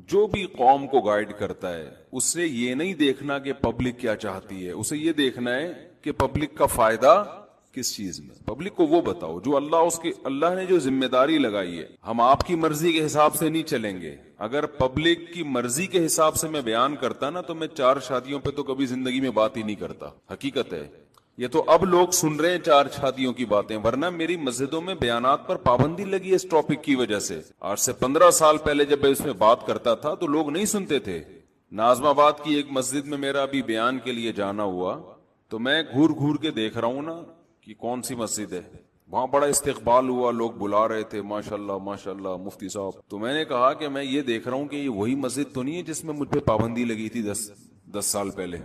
جو بھی قوم کو گائیڈ کرتا ہے اسے یہ نہیں دیکھنا کہ پبلک کیا چاہتی ہے، اسے یہ دیکھنا ہے کہ پبلک کا فائدہ کس چیز میں، پبلک کو وہ بتاؤ جو اللہ نے جو ذمہ داری لگائی ہے۔ ہم آپ کی مرضی کے حساب سے نہیں چلیں گے۔ اگر پبلک کی مرضی کے حساب سے میں بیان کرتا نا تو میں 4 شادیوں پہ تو کبھی زندگی میں بات ہی نہیں کرتا، حقیقت ہے یہ۔ تو اب لوگ سن رہے ہیں 4 شادیوں کی باتیں، ورنہ میری مسجدوں میں بیانات پر پابندی لگی ہے اس ٹاپک کی وجہ سے۔ آج سے 15 سال پہلے جب میں اس میں بات کرتا تھا تو لوگ نہیں سنتے تھے۔ ناظم آباد کی ایک مسجد میں میرا ابھی بیان کے لیے جانا ہوا تو میں گھور گھور کے دیکھ رہا ہوں نا کہ کون سی مسجد ہے، وہاں بڑا استقبال ہوا، لوگ بلا رہے تھے، ماشاءاللہ ماشاءاللہ مفتی صاحب۔ تو میں نے کہا کہ میں یہ دیکھ رہا ہوں کہ یہ وہی مسجد تو نہیں ہے جس میں مجھ پہ پابندی لگی تھی 10 سال پہلے۔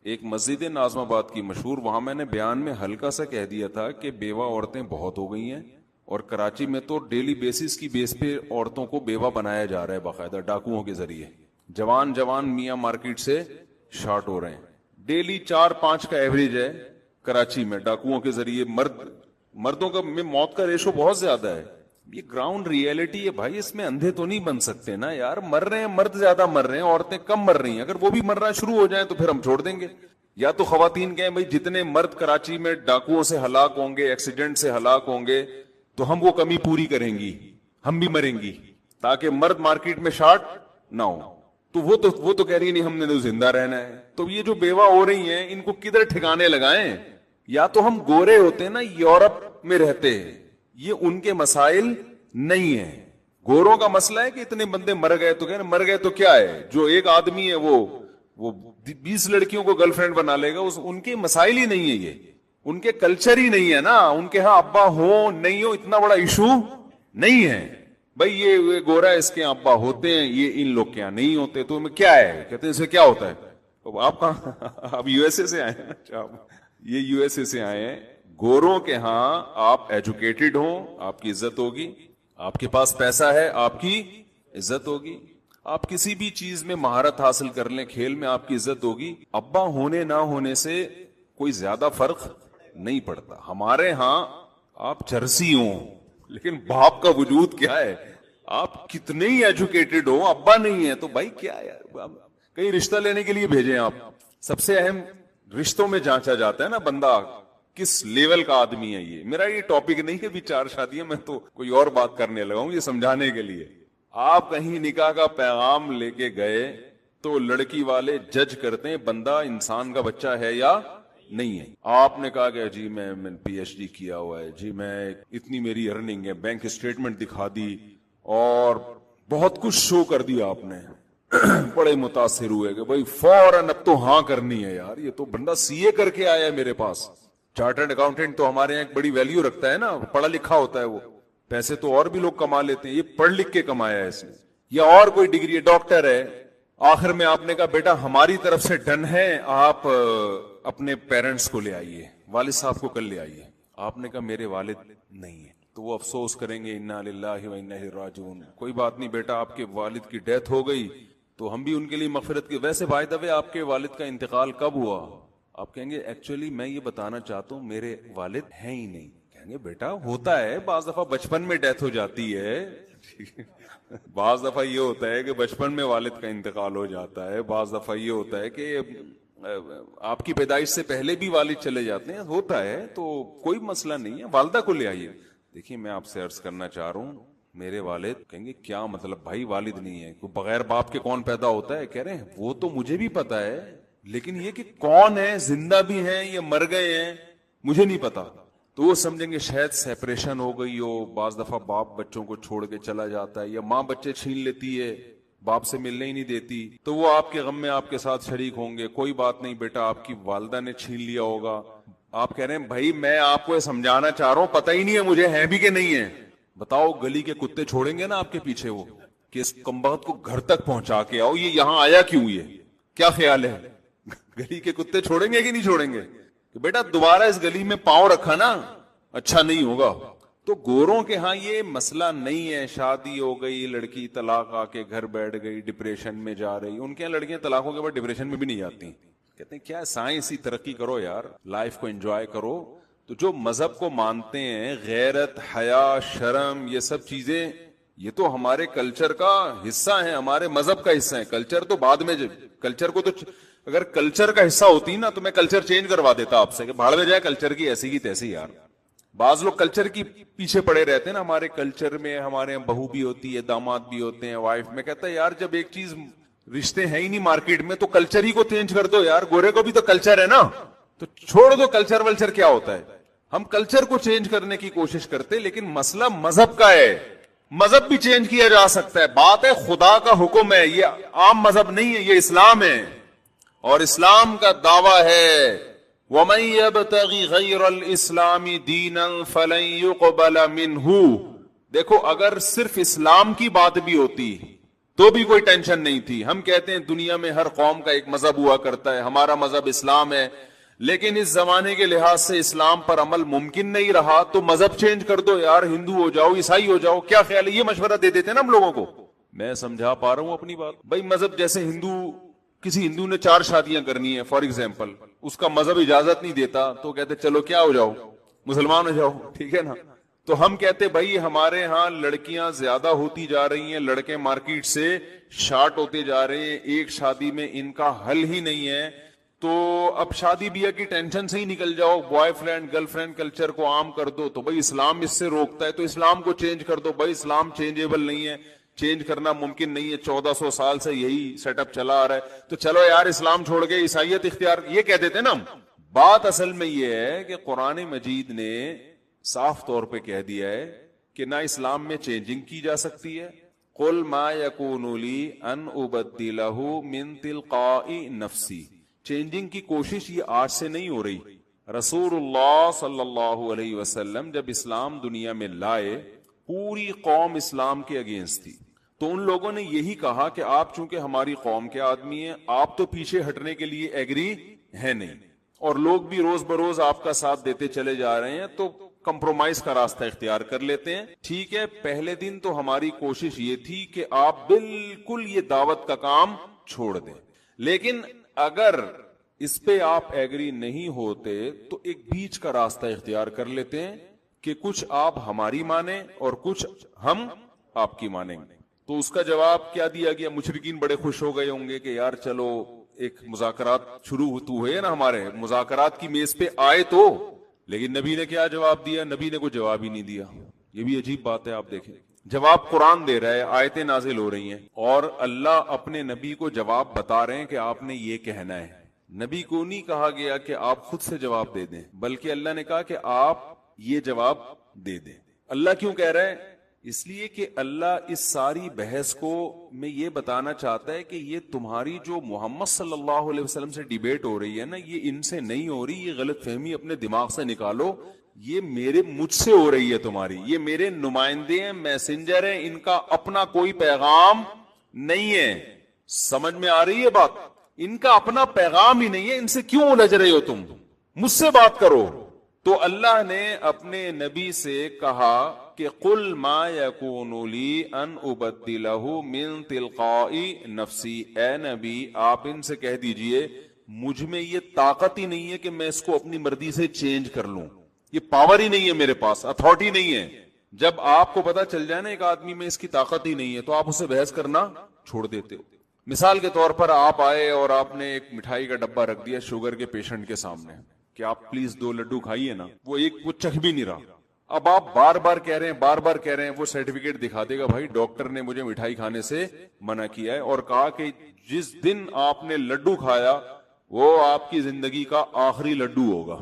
ایک مسجد ہے ناظم آباد کی مشہور، وہاں میں نے بیان میں ہلکا سا کہہ دیا تھا کہ بیوہ عورتیں بہت ہو گئی ہیں، اور کراچی میں تو ڈیلی بیسس کی بیس پہ عورتوں کو بیوہ بنایا جا رہا ہے باقاعدہ ڈاکوؤں کے ذریعے۔ جوان میاں مارکیٹ سے شارٹ ہو رہے ہیں، ڈیلی 4-5 کا ایوریج ہے کراچی میں ڈاکوؤں کے ذریعے۔ مردوں کا موت کا ریشو بہت زیادہ ہے، یہ گراؤنڈ ریئلٹی ہے بھائی، اس میں اندھے تو نہیں بن سکتے نا یار۔ مر رہے ہیں مرد، زیادہ مر رہے ہیں، عورتیں کم مر رہی ہیں۔ اگر وہ بھی مرنا شروع ہو جائیں تو پھر ہم چھوڑ دیں گے، یا تو خواتین کہیں بھائی جتنے مرد کراچی میں ڈاکوؤں سے ہلاک ہوں گے، ایکسیڈنٹ سے ہلاک ہوں گے، تو ہم وہ کمی پوری کریں گی، ہم بھی مریں گی تاکہ مرد مارکیٹ میں شارٹ نہ ہو۔ تو وہ تو کہہ رہی نہیں ہم نے تو زندہ رہنا ہے۔ تو یہ جو بیوہ ہو رہی ہیں ان کو کدھر ٹھکانے لگائیں؟ یا تو ہم گورے ہوتے ہیں نا، یورپ میں رہتے ہیں، یہ ان کے مسائل نہیں ہیں۔ گوروں کا مسئلہ ہے کہ اتنے بندے مر گئے تو کہنا مر گئے تو کیا ہے، جو ایک آدمی ہے وہ 20 لڑکیوں کو گرل فرینڈ بنا لے گا، ان کے مسائل ہی نہیں ہے، یہ ان کے کلچر ہی نہیں ہے نا، ان کے ہاں ابا ہو نہیں ہو اتنا بڑا ایشو نہیں ہے بھائی۔ یہ گورا اس کے ابا ہوتے ہیں، یہ ان لوگ کے یہاں نہیں ہوتے، تو کیا ہے، کہتے ہیں اسے کیا ہوتا ہے۔ آپ کہاں، آپ یو ایس اے سے آئے ہیں نا، یہ یو ایس اے سے آئے ہیں۔ گوروں کے ہاں آپ ایجوکیٹڈ ہوں آپ کی عزت ہوگی، آپ کے پاس پیسہ ہے آپ کی عزت ہوگی، آپ کسی بھی چیز میں مہارت حاصل کر لیں، کھیل میں آپ کی عزت ہوگی۔ ابا ہونے نہ ہونے سے کوئی زیادہ فرق نہیں پڑتا۔ ہمارے ہاں آپ چرسی ہوں لیکن باپ کا وجود کیا ہے، آپ کتنے ہی ایجوکیٹڈ ہو، ابا نہیں ہے تو بھائی کیا یار، کہیں رشتہ لینے کے لیے بھیجیں آپ۔ سب سے اہم رشتوں میں جانچا جاتا ہے نا بندہ کس لیول کا آدمی ہے۔ یہ میرا یہ ٹاپک نہیں ہے بھی 4 شادیاں، میں تو کوئی اور بات کرنے لگا ہوں یہ سمجھانے کے لیے۔ آپ کہیں نکاح کا پیغام لے کے گئے تو لڑکی والے جج کرتے ہیں بندہ انسان کا بچہ ہے یا نہیں ہے۔ آپ نے کہا کہ جی میں پی ایچ ڈی کیا ہوا ہے، جی میں اتنی میری ارننگ ہے، بینک اسٹیٹمنٹ دکھا دی اور بہت کچھ شو کر دیا آپ نے، بڑے متاثر ہوئے کہ بھائی فوراً اب تو ہاں کرنی ہے یار، یہ تو بندہ سی اے کر کے آیا ہے میرے پاس۔ چارٹرڈ اکاؤنٹنٹ تو ہمارے یہاں ایک بڑی ویلیو رکھتا ہے نا، پڑھا لکھا ہوتا ہے، وہ پیسے تو اور بھی لوگ کما لیتے ہیں، یہ پڑھ لکھ کے کمایا ہے اس نے، یا اور کوئی ڈگری ہے، ڈاکٹر ہے۔ آخر میں آپ نے کہا بیٹا ہماری طرف سے ڈن ہے، آپ اپنے پیرنٹس کو لے آئیے، والد صاحب کو کل لے آئیے۔ آپ نے کہا میرے والد نہیں ہے، تو وہ افسوس کریں گے انا للہ و انا الیہ راجعون۔ کوئی بات نہیں بیٹا، آپ کے والد کی ڈیتھ ہو گئی تو ہم بھی ان کے لیے مغفرت کی۔ ویسے بائی دا وے آپ کے والد کا انتقال کب ہوا؟ آپ کہیں گے ایکچولی میں یہ بتانا چاہتا ہوں میرے والد ہیں ہی نہیں۔ کہیں گے بیٹا ہوتا ہے، بعض دفعہ بچپن میں ڈیتھ ہو جاتی ہے، بعض دفعہ یہ ہوتا ہے کہ بچپن میں والد کا انتقال ہو جاتا ہے، بعض دفعہ یہ ہوتا ہے کہ آپ کی پیدائش سے پہلے بھی والد چلے جاتے ہیں، ہوتا ہے، تو کوئی مسئلہ نہیں ہے، والدہ کو لے آئیے۔ دیکھیے میں آپ سے عرض کرنا چاہ رہا ہوں میرے والد، کہیں گے کیا مطلب بھائی والد نہیں ہے، بغیر باپ کے کون پیدا ہوتا ہے؟ کہہ رہے ہیں وہ تو مجھے بھی پتا ہے، لیکن یہ کہ کون ہے، زندہ بھی ہیں یا مر گئے ہیں مجھے نہیں پتا۔ تو وہ سمجھیں گے شاید سیپریشن ہو گئی ہو، بعض دفعہ باپ بچوں کو چھوڑ کے چلا جاتا ہے، یا ماں بچے چھین لیتی ہے، باپ سے ملنے ہی نہیں دیتی، تو وہ آپ کے غم میں آپ کے ساتھ شریک ہوں گے۔ کوئی بات نہیں بیٹا، آپ کی والدہ نے چھین لیا ہوگا۔ آپ کہہ رہے ہیں بھائی میں آپ کو یہ سمجھانا چاہ رہا ہوں، پتہ ہی نہیں ہے مجھے ہے بھی کہ نہیں ہے۔ بتاؤ گلی کے کتے چھوڑیں گے نا آپ کے پیچھے وہ کہ اس کمبخت کو گھر تک پہنچا کے آؤ، یہ یہاں آیا کیوں؟ یہ کیا خیال ہے؟ گلی کے کتے چھوڑیں گے کہ نہیں چھوڑیں گے کہ بیٹا دوبارہ اس گلی میں پاؤں رکھا نا اچھا نہیں ہوگا۔ تو گوروں کے ہاں یہ مسئلہ نہیں ہے، شادی ہو گئی لڑکی طلاق آ کے گھر بیٹھ گئی ڈپریشن میں جا رہی، ان کے یہاں لڑکیاں طلاقوں کے بعد ڈپریشن میں بھی نہیں جاتی، کہتے ہیں کیا سائنسی ترقی کرو یار، لائف کو انجوائے کرو۔ تو جو مذہب کو مانتے ہیں، غیرت، حیا، شرم، یہ سب چیزیں یہ تو ہمارے کلچر کا حصہ ہے, ہمارے مذہب کا حصہ ہے. کلچر تو بعد میں, کلچر کو تو اگر کلچر کا حصہ ہوتی نا تو میں کلچر چینج کروا دیتا آپ سے کہ بھاڑ میں جائے کلچر کی ایسی کی تیسی. یار بعض لوگ کلچر کی پیچھے پڑے رہتے ہیں نا. ہمارے کلچر میں ہمارے یہاں بہو بھی ہوتی ہے, داماد بھی ہوتے ہیں, وائف. میں کہتا ہے یار جب ایک چیز رشتے ہیں ہی نہیں مارکیٹ میں تو کلچر ہی کو چینج کر دو یار. گورے کو بھی تو کلچر ہے نا, تو چھوڑ دو کلچر ولچر کیا ہوتا ہے. ہم کلچر کو چینج کرنے کی کوشش کرتے, لیکن مسئلہ مذہب کا ہے. مذہب بھی چینج کیا جا سکتا ہے. بات ہے خدا کا حکم ہے, یہ عام مذہب نہیں ہے, یہ اسلام ہے. اور اسلام کا دعویٰ ہے وَمَن يَبْتَغِ غَيْرَ الْإِسْلَامِ دِينًا فَلَن يُقْبَلَ مِنْهُ. دیکھو اگر صرف اسلام کی بات بھی ہوتی تو بھی کوئی ٹینشن نہیں تھی. ہم کہتے ہیں دنیا میں ہر قوم کا ایک مذہب ہوا کرتا ہے, ہمارا مذہب اسلام ہے, لیکن اس زمانے کے لحاظ سے اسلام پر عمل ممکن نہیں رہا تو مذہب چینج کر دو یار, ہندو ہو جاؤ, عیسائی ہو جاؤ. کیا خیال ہے, یہ مشورہ دے دیتے ہیں نا ہم لوگوں کو. میں سمجھا پا رہا ہوں اپنی بات. بھائی مذہب جیسے کسی ہندو نے 4 شادیاں کرنی ہے فار ایگزامپل, اس کا مذہب اجازت نہیں دیتا تو کہتے چلو کیا ہو جاؤ, مسلمان ہو جاؤ, ٹھیک ہے نا. تو ہم کہتے بھائی ہمارے ہاں لڑکیاں زیادہ ہوتی جا رہی ہیں, لڑکے مارکیٹ سے شارٹ ہوتے جا رہے ہیں, ایک شادی میں ان کا حل ہی نہیں ہے, تو اب شادی بیاہ کی ٹینشن سے ہی نکل جاؤ, boy friend girl friend culture کو عام کر دو. تو بھائی اسلام اس سے روکتا ہے تو اسلام کو چینج کر دو. بھائی اسلام چینجیبل نہیں ہے, چینج کرنا ممکن نہیں ہے, 1400 سال سے یہی سیٹ اپ چلا آ رہا ہے, تو چلو یار اسلام چھوڑ کے عیسائیت اختیار, یہ کہہ دیتے نا ہم. بات اصل میں یہ ہے کہ قرآن مجید نے صاف طور پہ کہہ دیا ہے کہ نہ اسلام میں چینجنگ کی جا سکتی ہے. قل ما یکون لی ان ابدلہ من تلقاء نفسی. چینجنگ کی کوشش یہ آج سے نہیں ہو رہی. رسول اللہ صلی اللہ علیہ وسلم جب اسلام دنیا میں لائے پوری قوم اسلام کے اگینسٹ تھی, تو ان لوگوں نے یہی کہا کہ آپ چونکہ ہماری قوم کے آدمی ہیں, آپ تو پیچھے ہٹنے کے لیے ایگری ہے نہیں, اور لوگ بھی روز بروز آپ کا ساتھ دیتے چلے جا رہے ہیں, تو کمپرومائز کا راستہ اختیار کر لیتے ہیں. ٹھیک ہے, پہلے دن تو ہماری کوشش یہ تھی کہ آپ بالکل یہ دعوت کا کام چھوڑ دیں, لیکن اگر اس پہ آپ ایگری نہیں ہوتے تو ایک بیچ کا راستہ اختیار کر لیتے ہیں کہ کچھ آپ ہماری مانیں اور کچھ ہم آپ کی مانیں گے. تو اس کا جواب کیا دیا گیا؟ مشرکین بڑے خوش ہو گئے ہوں گے کہ یار چلو ایک مذاکرات شروع ہوئے نا, ہمارے مذاکرات کی میز پہ آئے تو. لیکن نبی نے کیا جواب دیا؟ نبی نے کوئی جواب ہی نہیں دیا. یہ بھی عجیب بات ہے, آپ دیکھیں جواب قرآن دے رہا ہے, آیتیں نازل ہو رہی ہیں, اور اللہ اپنے نبی کو جواب بتا رہے ہیں کہ آپ نے یہ کہنا ہے. نبی کو نہیں کہا گیا کہ آپ خود سے جواب دے دیں, بلکہ اللہ نے کہا کہ آپ یہ جواب دے دیں. اللہ کیوں کہہ رہا ہے؟ اس لیے کہ اللہ اس ساری بحث کو میں یہ بتانا چاہتا ہے کہ یہ تمہاری جو محمد صلی اللہ علیہ وسلم سے ڈیبیٹ ہو رہی ہے نا, یہ ان سے نہیں ہو رہی, یہ غلط فہمی اپنے دماغ سے نکالو, یہ مجھ سے ہو رہی ہے تمہاری. یہ میرے نمائندے ہیں, میسنجر ہیں, ان کا اپنا کوئی پیغام نہیں ہے. سمجھ میں آ رہی ہے بات؟ ان کا اپنا پیغام ہی نہیں ہے, ان سے کیوں الجھ رہے ہو تم, مجھ سے بات کرو. تو اللہ نے اپنے نبی سے کہا کہ قل ما یکون لی ان ابدلہ من تلقاء نفسی. اے نبی آپ ان سے کہہ دیجئے مجھ میں یہ طاقت ہی نہیں ہے کہ میں اس کو اپنی مرضی سے چینج کر لوں, یہ پاور ہی نہیں ہے میرے پاس, اتھارٹی نہیں ہے. جب آپ کو پتا چل جائے نا ایک آدمی میں اس کی طاقت ہی نہیں ہے تو آپ اسے بحث کرنا چھوڑ دیتے ہو. مثال کے طور پر آپ آئے اور آپ نے ایک مٹھائی کا ڈبہ رکھ دیا شوگر کے پیشنٹ کے سامنے کہ آپ پلیز 2 لڈو کھائیے نا, وہ چکھ بھی نہیں رہا. اب آپ بار بار کہہ رہے ہیں, وہ سرٹیفکیٹ دکھا دے گا بھائی ڈاکٹر نے مجھے مٹھائی کھانے سے منع کیا ہے, اور کہا کہ جس دن آپ نے لڈو کھایا وہ آپ کی زندگی کا آخری لڈو ہوگا.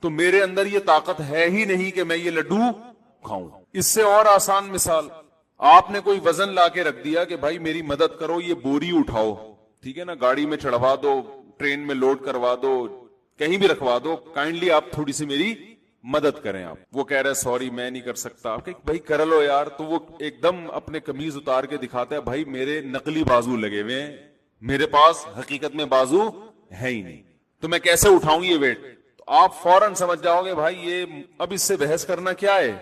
تو میرے اندر یہ طاقت ہے ہی نہیں کہ میں یہ لڈو کھاؤں. اس سے اور آسان مثال, آپ نے کوئی وزن لا کے رکھ دیا کہ بھائی میری مدد کرو, یہ بوری اٹھاؤ, ٹھیک ہے نا, گاڑی میں چڑھوا دو, ٹرین میں لوڈ کروا دو, کہیں بھی رکھوا دو, کائنڈلی آپ تھوڑی سی میری مدد کریں. آپ وہ کہہ رہے سوری میں نہیں کر سکتا. آپ کہ بھائی کر لو یار. تو وہ ایک دم اپنے قمیض اتار کے دکھاتا ہے بھائی میرے نقلی بازو لگے ہوئے ہیں, میرے پاس حقیقت میں بازو ہے ہی نہیں, تو میں کیسے اٹھاؤں یہ ویٹ. تو آپ فوراً سمجھ جاؤ گے بھائی یہ اب اس سے بحث کرنا کیا ہے,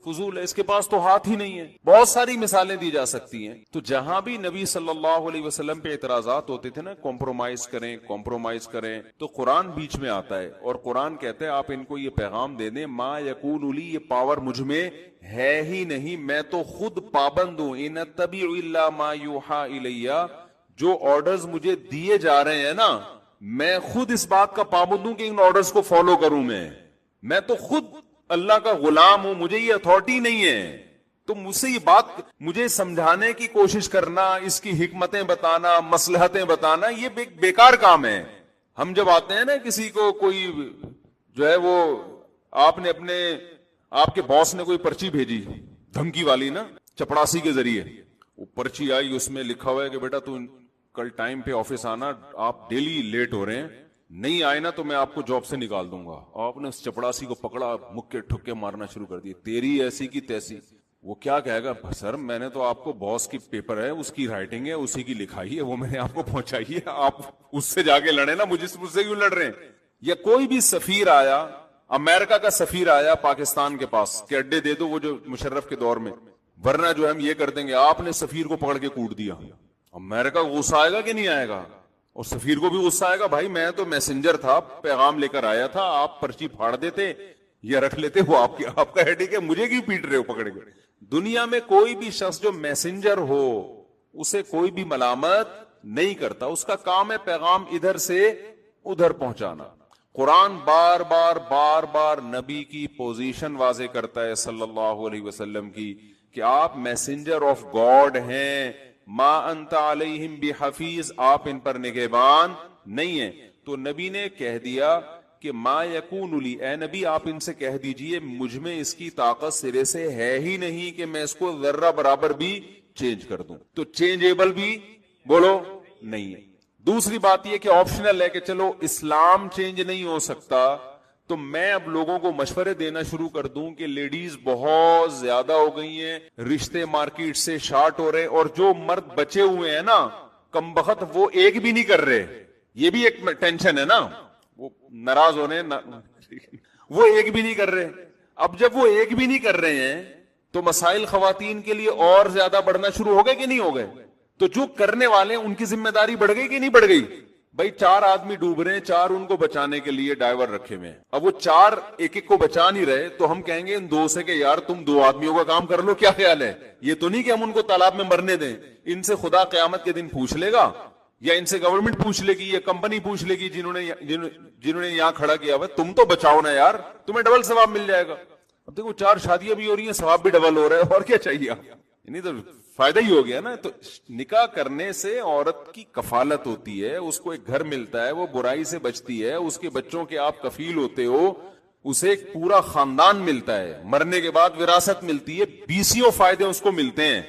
فضول ہے، اس کے پاس تو ہاتھ ہی نہیں ہے. بہت ساری مثالیں دی جا سکتی ہیں. تو جہاں بھی نبی صلی اللہ علیہ وسلم پہ اعتراضات ہوتے تھے نا، کمپرومائز کریں، تو قرآن بیچ میں آتا ہے اور قرآن کہتا ہے آپ ان کو یہ پیغام دے دیں، ما یکون لی، یہ پاور مجھ میں ہے ہی نہیں، میں تو خود پابند ہوں، ان اتبع الا ما یوحى الی، جو آرڈرز مجھے دیے جا رہے ہیں نا، میں خود اس بات کا پابند ہوں کہ ان آرڈرز کو فالو کروں. میں تو خود اللہ کا غلام ہوں، مجھے یہ اتھارٹی نہیں ہے. تو مجھ سے یہ بات مجھے سمجھانے کی کوشش کرنا، اس کی حکمتیں بتانا، مصلحتیں بتانا، یہ بیکار کام ہے. ہم جب آتے ہیں نا کسی کو، کوئی جو ہے وہ آپ کے باس نے کوئی پرچی بھیجی دھمکی والی نا، چپڑاسی کے ذریعے، وہ پرچی آئی، اس میں لکھا ہوا ہے کہ بیٹا تو کل ٹائم پہ آفس آنا، آپ ڈیلی لیٹ ہو رہے ہیں، نہیں آئے نا تو میں آپ کو جاب سے نکال دوں گا. آپ نے اس چپڑاسی کو پکڑا، مکے ٹھکے مارنا شروع کر دیے، تیری ایسی کی تیسی. وہ کیا کہے گا، سر میں نے تو آپ کو باس کی پیپر ہے، اس کی رائٹنگ ہے، اسی کی لکھائی ہے، وہ میں نے آپ کو پہنچائی ہے، آپ اس سے جا کے لڑے نا، مجھ سے کیوں لڑ رہے ہیں. یا کوئی بھی سفیر آیا، امریکہ کا سفیر آیا پاکستان کے پاس کہ اڈے دے دو، وہ جو مشرف کے دور میں، ورنہ جو ہم یہ کر دیں گے. آپ نے سفیر کو پکڑ کے کوٹ دیا، امریکہ کو غصہ آئے گا کہ نہیں آئے گا؟ اور سفیر کو بھی غصہ آئے گا، بھائی میں تو میسنجر تھا، پیغام لے کر آیا تھا، آپ پرچی پھاڑ دیتے یا رکھ لیتے، وہ آپ کا ہیڈک ہے، مجھے کیوں پیٹ رہے ہو پکڑ کے. دنیا میں کوئی بھی شخص جو میسنجر ہو اسے کوئی بھی ملامت نہیں کرتا، اس کا کام ہے پیغام ادھر سے ادھر پہنچانا. قرآن بار بار نبی کی پوزیشن واضح کرتا ہے صلی اللہ علیہ وسلم کی، کہ آپ میسنجر آف گاڈ ہیں، ما انت علیہم بحفیظ، آپ ان پر نگہبان نہیں ہیں. تو نبی نے کہہ دیا کہ ما یکون لی، اے نبی آپ ان سے کہہ دیجئے مجھ میں اس کی طاقت سرے سے ہے ہی نہیں کہ میں اس کو ذرہ برابر بھی چینج کر دوں. تو چینجیبل بھی بولو نہیں ہے. دوسری بات یہ کہ آپشنل ہے، کہ چلو اسلام چینج نہیں ہو سکتا تو میں اب لوگوں کو مشورے دینا شروع کر دوں کہ لیڈیز بہت زیادہ ہو گئی ہیں، رشتے مارکیٹ سے شارٹ ہو رہے، اور جو مرد بچے ہوئے ہیں نا کم بخت، وہ ایک بھی نہیں کر رہے. یہ بھی ایک ٹینشن ہے نا، وہ ناراض ہونے، وہ ایک بھی نہیں کر رہے. اب جب وہ ایک بھی نہیں کر رہے ہیں تو مسائل خواتین کے لیے اور زیادہ بڑھنا شروع ہو گئے کہ نہیں ہو گئے؟ تو جو کرنے والے ان کی ذمہ داری بڑھ گئی کہ نہیں بڑھ گئی؟ بھائی 4 آدمی ڈوب رہے ہیں، 4 ان کو بچانے کے لیے ڈائیور رکھے ہوئے ہیں، اب وہ 4 ایک کو بچا نہیں رہے، تو ہم کہیں گے ان 2 سے کہ یار تم 2 آدمیوں کا کام کر لو. کیا خیال ہے؟ یہ تو نہیں کہ ہم ان کو تالاب میں مرنے دیں. ان سے خدا قیامت کے دن پوچھ لے گا، یا ان سے گورنمنٹ پوچھ لے گی، یا کمپنی پوچھ لے گی جنہوں نے یہاں کھڑا کیا ہوا، تم تو بچاؤ نا یار، تمہیں ڈبل ثواب مل جائے گا. اب دیکھو 4 شادیاں بھی ہو رہی ہیں، ثواب بھی ڈبل ہو رہا ہے، اور کیا چاہیے؟ نہیں تو فائدہ ہی ہو گیا نا. تو نکاح کرنے سے عورت کی کفالت ہوتی ہے، اس کو ایک گھر ملتا ہے، وہ برائی سے بچتی ہے، اس کے بچوں کے آپ کفیل ہوتے ہو، اسے ایک پورا خاندان ملتا ہے، مرنے کے بعد وراثت ملتی ہے، 20 فائدے اس کو ملتے ہیں.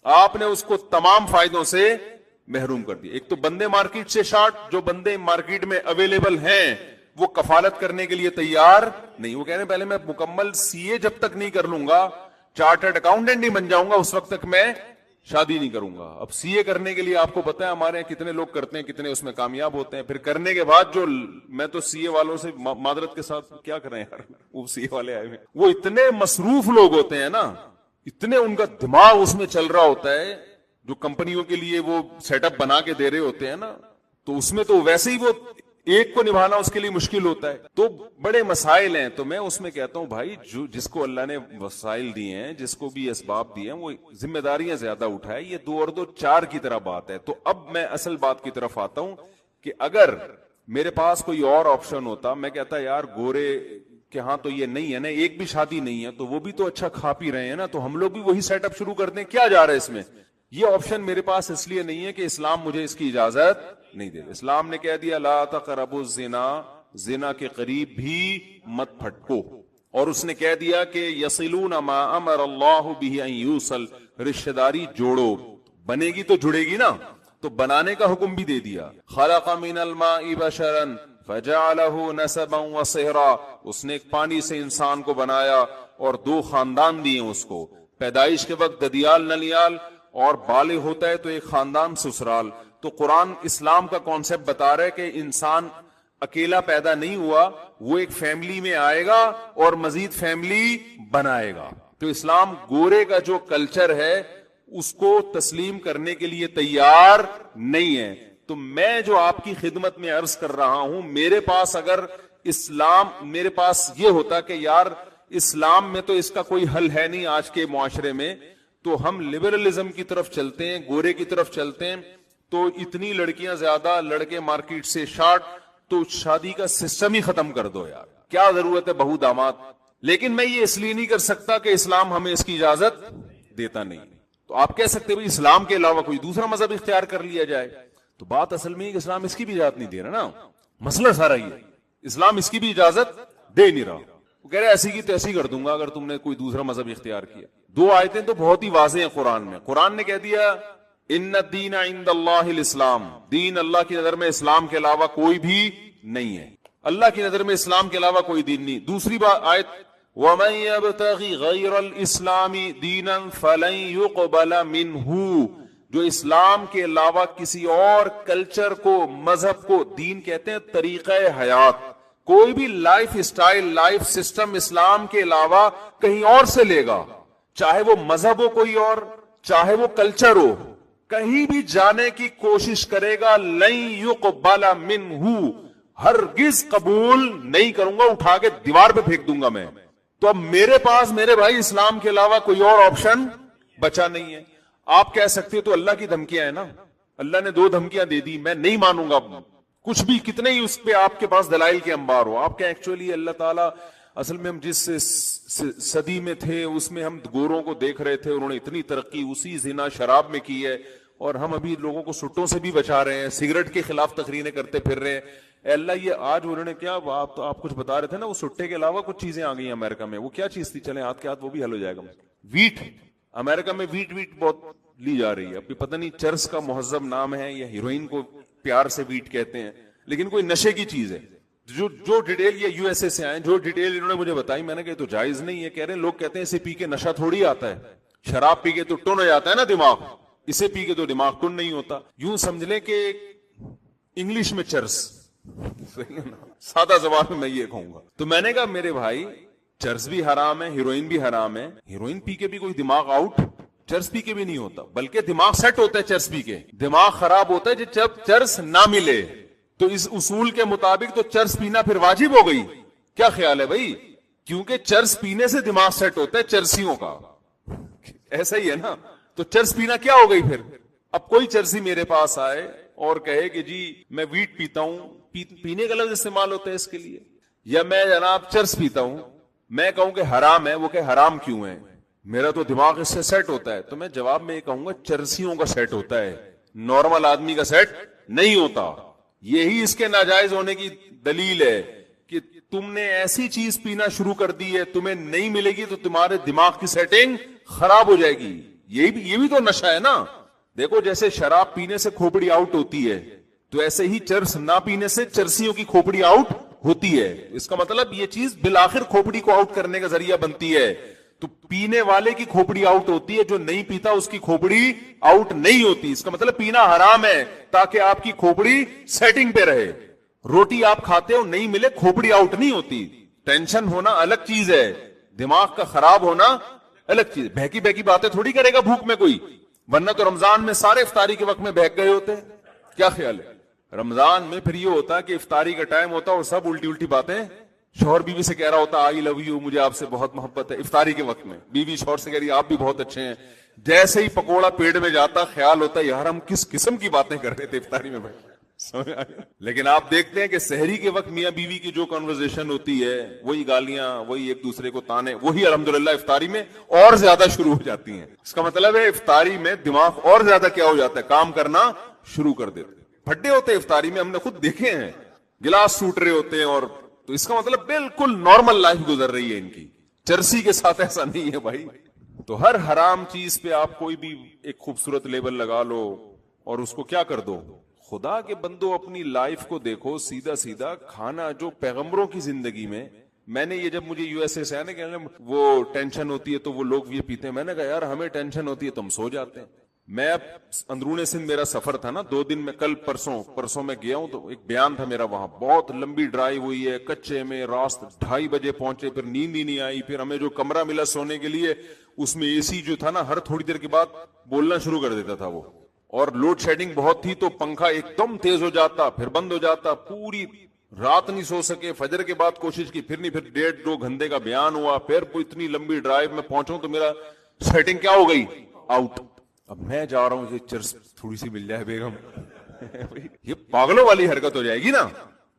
آپ نے اس کو تمام فائدوں سے محروم کر دیا. ایک تو بندے مارکیٹ سے شارٹ، جو بندے مارکیٹ میں اویلیبل ہیں وہ کفالت کرنے کے لیے تیار نہیں. وہ کہہ رہے ہیں پہلے میں مکمل CA جب تک نہیں کر لوں گا، چارٹرڈ اکاؤنٹنٹ نہیں بن جاؤں گا، اس وقت تک میں شادی نہیں کروں گا. اب CA کرنے کے لیے آپ کو پتا ہے ہمارے یہاں کتنے لوگ کرتے ہیں، کتنے اس میں کامیاب ہوتے ہیں. پھر کرنے کے بعد جو میں تو CA والوں سے معذرت کے ساتھ کیا کریں یار، وہ CA والے آئے ہوئے، وہ اتنے مصروف لوگ ہوتے ہیں نا، اتنے ان کا دماغ اس میں چل رہا ہوتا ہے، جو کمپنیوں کے لیے وہ سیٹ اپ بنا کے دے رہے ہوتے ہیں نا، تو اس میں تو ویسے ہی وہ ایک کو نبھانا اس کے لیے مشکل ہوتا ہے. تو بڑے مسائل ہیں. تو میں اس میں کہتا ہوں بھائی جس کو اللہ نے وسائل دیے ہیں، جس کو بھی اسباب دیے ہیں، وہ ذمہ داریاں زیادہ اٹھائے. یہ 2 اور 2 4 کی طرح بات ہے. تو اب میں اصل بات کی طرف آتا ہوں کہ اگر میرے پاس کوئی اور آپشن ہوتا، میں کہتا یار گورے کہ ہاں تو یہ نہیں ہے نا، ایک بھی شادی نہیں ہے، تو وہ بھی تو اچھا کھا پی رہے ہیں نا، تو ہم لوگ بھی وہی سیٹ اپ شروع کر دیں، کیا جا رہا ہے اس میں؟ یہ آپشن میرے پاس اس لیے نہیں ہے کہ اسلام مجھے اس کی اجازت نہیں دے. اسلام نے کہہ دیا لا تقربوا الزنا، زنا کے قریب بھی مت پھٹکو. اور اس نے کہہ دیا کہ یصلون ما امر اللہ به ان یوصل، رشتہ داری جوڑو، بنے گی تو جڑے گی نا، تو بنانے کا حکم بھی دے دیا. خلق من الماء بشرا فجعله نسبا وصهرا، اس نے ایک پانی سے انسان کو بنایا اور 2 خاندان دیے اس کو. پیدائش کے وقت ددیال نلیال، اور بالغ ہوتا ہے تو ایک خاندان سسرال. تو قرآن اسلام کا کانسیپٹ بتا رہا ہے کہ انسان اکیلا پیدا نہیں ہوا، وہ ایک فیملی میں آئے گا اور مزید فیملی بنائے گا. تو جو اسلام گورے کا جو کلچر ہے اس کو تسلیم کرنے کے لیے تیار نہیں ہے. تو میں جو آپ کی خدمت میں عرض کر رہا ہوں, میرے پاس اگر اسلام, میرے پاس یہ ہوتا کہ یار اسلام میں تو اس کا کوئی حل ہے نہیں آج کے معاشرے میں, تو ہم لبرلزم کی طرف چلتے ہیں, گورے کی طرف چلتے ہیں, تو اتنی لڑکیاں زیادہ, لڑکے مارکیٹ سے شارٹ, تو شادی کا سسٹم ہی ختم کر دو یار, کیا ضرورت ہے بہو داماد. لیکن میں یہ اس لیے نہیں کر سکتا کہ اسلام ہمیں اس کی اجازت دیتا نہیں. تو آپ کہہ سکتے ہیں اسلام کے علاوہ کوئی دوسرا مذہب اختیار کر لیا جائے. تو بات اصل میں کہ اسلام اس کی بھی اجازت نہیں دے رہا نا, مسئلہ سارا یہ, اسلام اس کی بھی اجازت دے نہیں رہا. وہ کہہ رہے ایسی کی تیسی کر دوں گا اگر تم نے کوئی دوسرا مذہب اختیار کیا. دو آیتیں تو بہت ہی واضح ہیں قرآن میں. قرآن نے کہہ دیا ان الدین عند اللہ الاسلام, دین اللہ کی نظر میں اسلام کے علاوہ کوئی بھی نہیں ہے, اللہ کی نظر میں اسلام کے علاوہ کوئی دین نہیں. دوسری بات آیت وَمَن يَبْتَغِ غَيْرَ الْإِسْلَامِ دِينًا فَلَن يُقْبَلَ مِنْهُ, جو اسلام کے علاوہ کسی اور کلچر کو, مذہب کو, دین کہتے ہیں طریقہ حیات, کوئی بھی لائف اسٹائل, لائف سسٹم اسلام کے علاوہ کہیں اور سے لے گا, چاہے وہ مذہب ہو کوئی اور, چاہے وہ کلچر ہو, کہیں بھی جانے کی کوشش کرے گا, لن يقبل منہ, ہرگز قبول نہیں کروں گا, اٹھا کے دیوار پہ پھینک دوں گا میں. تو اب میرے پاس میرے بھائی اسلام کے علاوہ کوئی اور آپشن بچا نہیں ہے. آپ کہہ سکتے تو اللہ کی دھمکیاں ہیں نا, اللہ نے 2 دھمکیاں دے دی, میں نہیں مانوں گا کچھ بھی, کتنے ہی اس پہ آپ کے پاس دلائل کے انبار ہو. آپ کہیں ایکچولی اللہ تعالیٰ, اصل میں ہم جس صدی میں تھے اس میں ہم گوروں کو دیکھ رہے تھے, انہوں نے اتنی ترقی اسی زنا شراب میں کی ہے, اور ہم ابھی لوگوں کو سٹوں سے بھی بچا رہے ہیں, سگریٹ کے خلاف تقریریں کرتے پھر رہے ہیں. اے اللہ, یہ آج انہوں نے کیا, آپ کچھ بتا رہے تھے نا, وہ سٹے کے علاوہ کچھ چیزیں آ گئی ہیں امریکہ میں, وہ کیا چیز تھی, چلیں ہاتھ کے ہاتھ وہ بھی حل ہو جائے گا. ویٹ, امریکہ میں ویٹ بہت لی جا رہی ہے. ابھی پتہ نہیں چرس کا مہذب نام ہے یا ہیروئن کو پیار سے ویٹ کہتے ہیں, لیکن کوئی نشے کی چیز ہے. جو ڈیٹیل یہ یو ایس اے سے آئے, جو ڈیٹیل انہوں نے مجھے بتائی, میں نے کہا تو جائز نہیں ہے. کہہ رہے ہیں لوگ کہتے ہیں اسے پی کے نشہ تھوڑی آتا ہے, شراب پی کے تو ٹن ہو جاتا ہے نا دماغ, اسے پی کے تو دماغ ٹن نہیں ہوتا. یوں سمجھ لیں کہ انگلش میں چرس, سادہ زبان میں یہ کہوں گا. تو میں نے کہا میرے بھائی چرس بھی حرام ہے, ہیروئن بھی حرام ہے. ہیروئن پی کے بھی کوئی دماغ آؤٹ چرس پی کے بھی نہیں ہوتا, بلکہ دماغ سیٹ ہوتا ہے چرس پی کے. دماغ خراب ہوتا ہے جب چرس نہ ملے. تو اس اصول کے مطابق تو چرس پینا پھر واجب ہو گئی. کیا خیال ہے بھائی, کیونکہ چرس پینے سے دماغ سیٹ ہوتا ہے چرسیوں کا, ایسا ہی ہے نا. تو چرس پینا کیا ہو گئی پھر. اب کوئی چرسی میرے پاس آئے اور کہے کہ جی میں ویٹ پیتا ہوں, پینے کا لفظ استعمال ہوتا ہے اس کے لیے, یا میں جناب چرس پیتا ہوں, میں کہوں کہ حرام ہے, وہ کہ حرام کیوں ہے, میرا تو دماغ اس سے سیٹ ہوتا ہے. تو میں جواب میں یہ کہوں گا چرسیوں کا سیٹ ہوتا ہے, نارمل آدمی کا سیٹ نہیں ہوتا. یہی اس کے ناجائز ہونے کی دلیل ہے کہ تم نے ایسی چیز پینا شروع کر دی ہے, تمہیں نہیں ملے گی تو تمہارے دماغ کی سیٹنگ خراب ہو جائے گی. یہ بھی تو نشہ ہے نا. دیکھو جیسے شراب پینے سے کھوپڑی آؤٹ ہوتی ہے, تو ایسے ہی چرس نہ پینے سے چرسیوں کی کھوپڑی آؤٹ ہوتی ہے. اس کا مطلب یہ چیز بالآخر کھوپڑی کو آؤٹ کرنے کا ذریعہ بنتی ہے. تو پینے والے کی کھوپڑی آؤٹ ہوتی ہے, جو نہیں پیتا اس کی کھوپڑی آؤٹ نہیں ہوتی. اس کا مطلب پینا حرام ہے تاکہ آپ کی کھوپڑی سیٹنگ پہ رہے. روٹی آپ کھاتے ہو, نہیں ملے, کھوپڑی آؤٹ نہیں ہوتی. ٹینشن ہونا الگ چیز ہے, دماغ کا خراب ہونا الگ چیز. بہکی بہکی باتیں تھوڑی کرے گا بھوک میں کوئی, ورنہ تو رمضان میں سارے افطاری کے وقت میں بہک گئے ہوتے. کیا خیال ہے, رمضان میں پھر یہ ہوتا ہے کہ افطاری کا ٹائم ہوتا ہے اور سب الٹی الٹی باتیں. شوہر بیوی سے کہہ رہا ہوتا آئی لو یو, مجھے آپ سے بہت محبت ہے. افطاری کے وقت میں بیوی شوہر سے کہہ رہی آپ بھی بہت اچھے ہیں. جیسے ہی پکوڑا پیٹ میں جاتا خیال ہوتا ہے یار ہم کس قسم کی باتیں کر رہے تھے افطاری میں بیٹھ. لیکن آپ دیکھتے ہیں کہ سحری کے وقت میاں بیوی کی جو کنورزیشن ہوتی ہے, وہی گالیاں, وہی ایک دوسرے کو تانے, وہی الحمدللہ افطاری میں اور زیادہ شروع ہو جاتی ہیں. اس کا مطلب ہے افطاری میں دماغ اور زیادہ کیا ہو جاتا ہے, کام کرنا شروع کر دیتے. پھڈے ہوتے ہیں افطاری میں, ہم نے خود دیکھے ہیں, گلاس سوٹ رہے ہوتے ہیں. اور تو اس کا مطلب بالکل نارمل لائف گزر رہی ہے ان کی. چرسی کے ساتھ ایسا نہیں ہے بھائی. تو ہر حرام چیز پہ آپ کوئی بھی ایک خوبصورت لیبل لگا لو اور اس کو کیا کر دو. خدا کے بندو اپنی لائف کو دیکھو, سیدھا سیدھا کھانا جو پیغمبروں کی زندگی میں نے یہ جب مجھے یو ایس اے سے آیا نا کہ وہ ٹینشن ہوتی ہے تو وہ لوگ یہ پیتے ہیں, میں نے کہا یار ہمیں ٹینشن ہوتی ہے تو ہم سو جاتے ہیں. میں اب اندرون سندھ میرا سفر تھا نا 2 دن میں، کل پرسوں میں گیا ہوں، تو ایک بیان تھا میرا وہاں، بہت لمبی ڈرائیو ہوئی ہے، کچے میں، راست 2:30 بجے پہنچے، پھر نیند ہی نہیں آئی، پھر ہمیں جو کمرہ ملا سونے کے لیے اس میں اے سی جو تھا نا ہر تھوڑی دیر کے بعد بولنا شروع کر دیتا تھا وہ، اور لوڈ شیڈنگ بہت تھی تو پنکھا ایک دم تیز ہو جاتا پھر بند ہو جاتا، پوری رات نہیں سو سکے، فجر کے بعد کوشش کی پھر نہیں، پھر 1.5-2 گھنٹے کا بیان ہوا، پھر اتنی لمبی ڈرائیو میں پہنچوں تو میرا سیٹنگ کیا ہو گئی، آؤٹ۔ اب میں جا رہا ہوں یہ چرس تھوڑی سی مل جائے بیگم یہ پاگلوں والی حرکت ہو جائے گی نا،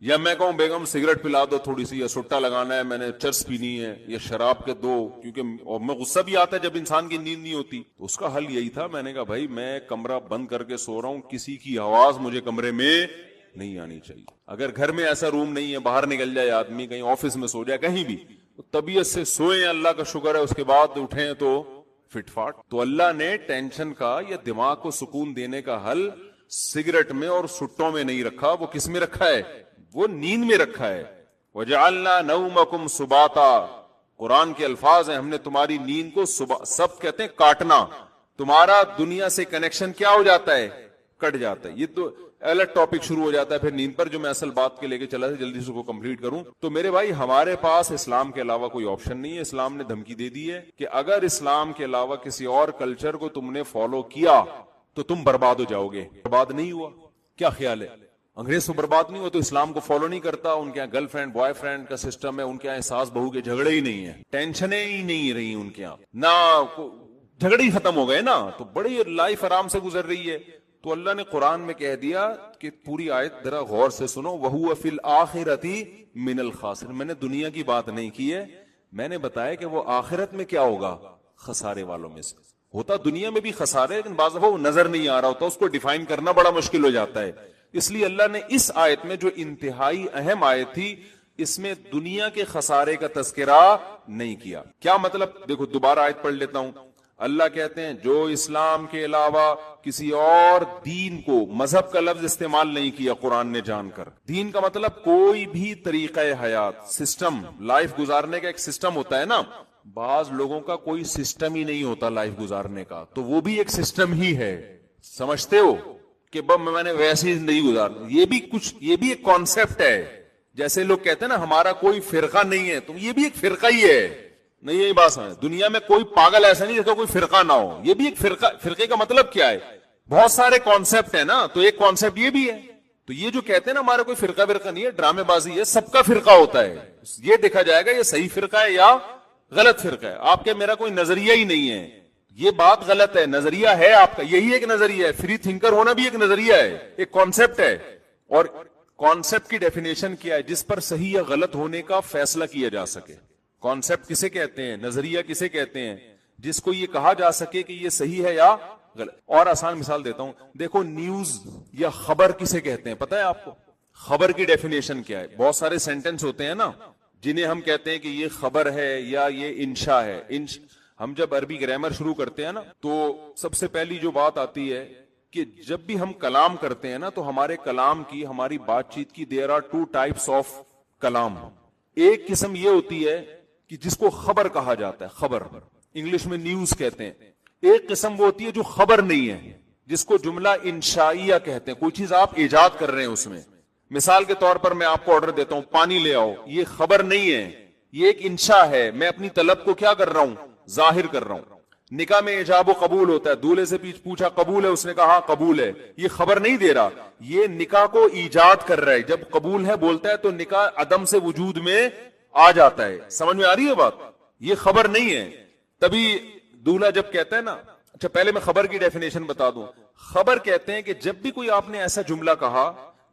یا میں کہوں بیگم سگریٹ پلا دو تھوڑی سی، یا سٹا لگانا ہے، میں نے چرس پینی ہے، یا شراب کے دو، کیونکہ اور میں غصہ بھی آتا ہے جب انسان کی نیند نہیں ہوتی، تو اس کا حل یہی تھا، میں نے کہا بھائی میں کمرہ بند کر کے سو رہا ہوں، کسی کی آواز مجھے کمرے میں نہیں آنی چاہیے، اگر گھر میں ایسا روم نہیں ہے، باہر نکل جائے آدمی، کہیں آفس میں سو جائے، کہیں بھی، تو طبیعت سے سوئیں، اللہ کا شکر ہے، اس کے بعد اٹھیں تو فٹ فاٹ۔ تو اللہ نے ٹینشن کا یا دماغ کو سکون دینے کا حل سگریٹ میں اور سٹوں میں نہیں رکھا، وہ کس میں رکھا ہے، وہ نیند میں رکھا ہے۔ وَجَعَلْنَا نَوْمَكُمْ سُبَاتًا، قرآن کے الفاظ ہیں، ہم نے تمہاری نیند کو سب کہتے ہیں کاٹنا، تمہارا دنیا سے کنیکشن کیا ہو جاتا ہے، کٹ جاتا ہے۔ یہ تو الگ ٹاپک شروع ہو جاتا ہے پھر نیند پر، جو میں اصل بات کے لے کے چلا تھا، جلدی سے کو کمپلیٹ کروں۔ تو میرے بھائی ہمارے پاس اسلام کے علاوہ کوئی آپشن نہیں ہے، اسلام نے دھمکی دے دی ہے کہ اگر اسلام کے علاوہ کسی اور کلچر کو تم نے فالو کیا تو تم برباد ہو جاؤ گے۔ برباد نہیں ہوا، کیا خیال ہے؟ انگریز تو برباد نہیں ہوا، تو اسلام کو فالو نہیں کرتا، ان کے یہاں گرل فرینڈ بوائے فرینڈ کا سسٹم ہے، ان کے یہاں ساس بہو کے جھگڑے ہی نہیں ہیں، ٹینشنیں ہی نہیں رہی ان کے یہاں، نہ جھگڑے ہی ختم ہو گئے نا، تو بڑی لائف آرام سے گزر رہی ہے۔ تو اللہ نے قرآن میں کہہ دیا کہ پوری آیت ذرا غور سے سنو، وَهُوَ فِي الْآخِرَةِ مِنَ الْخَاسِرِينَ، میں نے دنیا کی بات نہیں کی ہے، میں نے بتایا کہ وہ آخرت میں کیا ہوگا، خسارے والوں میں سے ہوتا۔ دنیا میں بھی خسارے، لیکن بعض دفعہ وہ نظر نہیں آ رہا ہوتا، اس کو ڈیفائن کرنا بڑا مشکل ہو جاتا ہے۔ اس لیے اللہ نے اس آیت میں جو انتہائی اہم آیت تھی، اس میں دنیا کے خسارے کا تذکرہ نہیں کیا۔ کیا مطلب؟ دیکھو دوبارہ آیت پڑھ لیتا ہوں۔ اللہ کہتے ہیں جو اسلام کے علاوہ کسی اور دین کو، مذہب کا لفظ استعمال نہیں کیا قرآن نے جان کر، دین کا مطلب کوئی بھی طریقہ حیات، سسٹم، لائف گزارنے کا ایک سسٹم ہوتا ہے نا، بعض لوگوں کا کوئی سسٹم ہی نہیں ہوتا لائف گزارنے کا، تو وہ بھی ایک سسٹم ہی ہے، سمجھتے ہو کہ میں نے ویسی زندگی گزارنا، یہ بھی ایک کانسیپٹ ہے۔ جیسے لوگ کہتے ہیں نا ہمارا کوئی فرقہ نہیں ہے، تو یہ بھی ایک فرقہ ہی ہے، نہیں یہی بات سمجھ، دنیا میں کوئی پاگل ایسا نہیں جس کا کوئی فرقہ نہ ہو، یہ بھی ایک فرقہ۔ فرقے کا مطلب کیا ہے؟ بہت سارے کانسیپٹ ہیں نا، تو ایک کانسیپٹ یہ بھی ہے۔ تو یہ جو کہتے ہیں نا ہمارا کوئی فرقہ نہیں ہے، ڈرامے بازی ہے، سب کا فرقہ ہوتا ہے، یہ دیکھا جائے گا یہ صحیح فرقہ ہے یا غلط فرقہ ہے۔ آپ کے میرا کوئی نظریہ ہی نہیں ہے، یہ بات غلط ہے، نظریہ ہے آپ کا، یہی ایک نظریہ ہے، فری تھنکر ہونا بھی ایک نظریہ ہے، ایک کانسیپٹ ہے۔ اور کانسیپٹ کی ڈیفینیشن کیا ہے؟ جس پر صحیح یا غلط ہونے کا فیصلہ کیا جا سکے۔ کانسیپٹ کسے کہتے ہیں؟ نظریہ کسے کہتے ہیں؟ جس کو یہ کہا جا سکے کہ یہ صحیح ہے یا غلط۔ اور آسان مثال دیتا ہوں، دیکھو نیوز یا خبر کسے کہتے ہیں پتہ ہے آپ کو؟ خبر کی ڈیفینیشن کیا ہے؟ بہت سارے سینٹنس ہوتے ہیں نا جنہیں ہم کہتے ہیں کہ یہ خبر ہے یا یہ انشاء ہے۔ ہم جب عربی گرامر شروع کرتے ہیں نا تو سب سے پہلی جو بات آتی ہے کہ جب بھی ہم کلام کرتے ہیں نا تو ہمارے کلام کی، ہماری بات چیت کی there are 2 types of کلام۔ ایک قسم یہ ہوتی ہے کہ جس کو خبر کہا جاتا ہے، خبر، انگلش میں نیوز کہتے ہیں۔ ایک قسم وہ ہوتی ہے جو خبر نہیں ہے، جس کو جملہ انشائیہ کہتے ہیں، کوئی چیز آپ ایجاد کر رہے ہیں اس میں۔ مثال کے طور پر میں آپ کو آرڈر دیتا ہوں پانی لے آؤ، یہ خبر نہیں ہے، یہ ایک انشاء ہے، میں اپنی طلب کو کیا کر رہا ہوں؟ ظاہر کر رہا ہوں۔ نکاح میں ایجاب و قبول ہوتا ہے، دولہے سے پوچھا قبول ہے، اس نے کہا قبول ہے، یہ خبر نہیں دے رہا، یہ نکاح کو ایجاد کر رہا ہے۔ جب قبول ہے بولتا ہے تو نکاح عدم سے وجود میں آ جاتا ہے۔ سمجھ میں آ رہی ہے بات؟ یہ خبر نہیں ہے۔ تبھی دولہا جب کہتا ہے نا، اچھا پہلے میں خبر کی ڈیفینیشن بتا دوں۔ خبر کہتے ہیں کہ جب بھی کوئی آپ نے ایسا جملہ کہا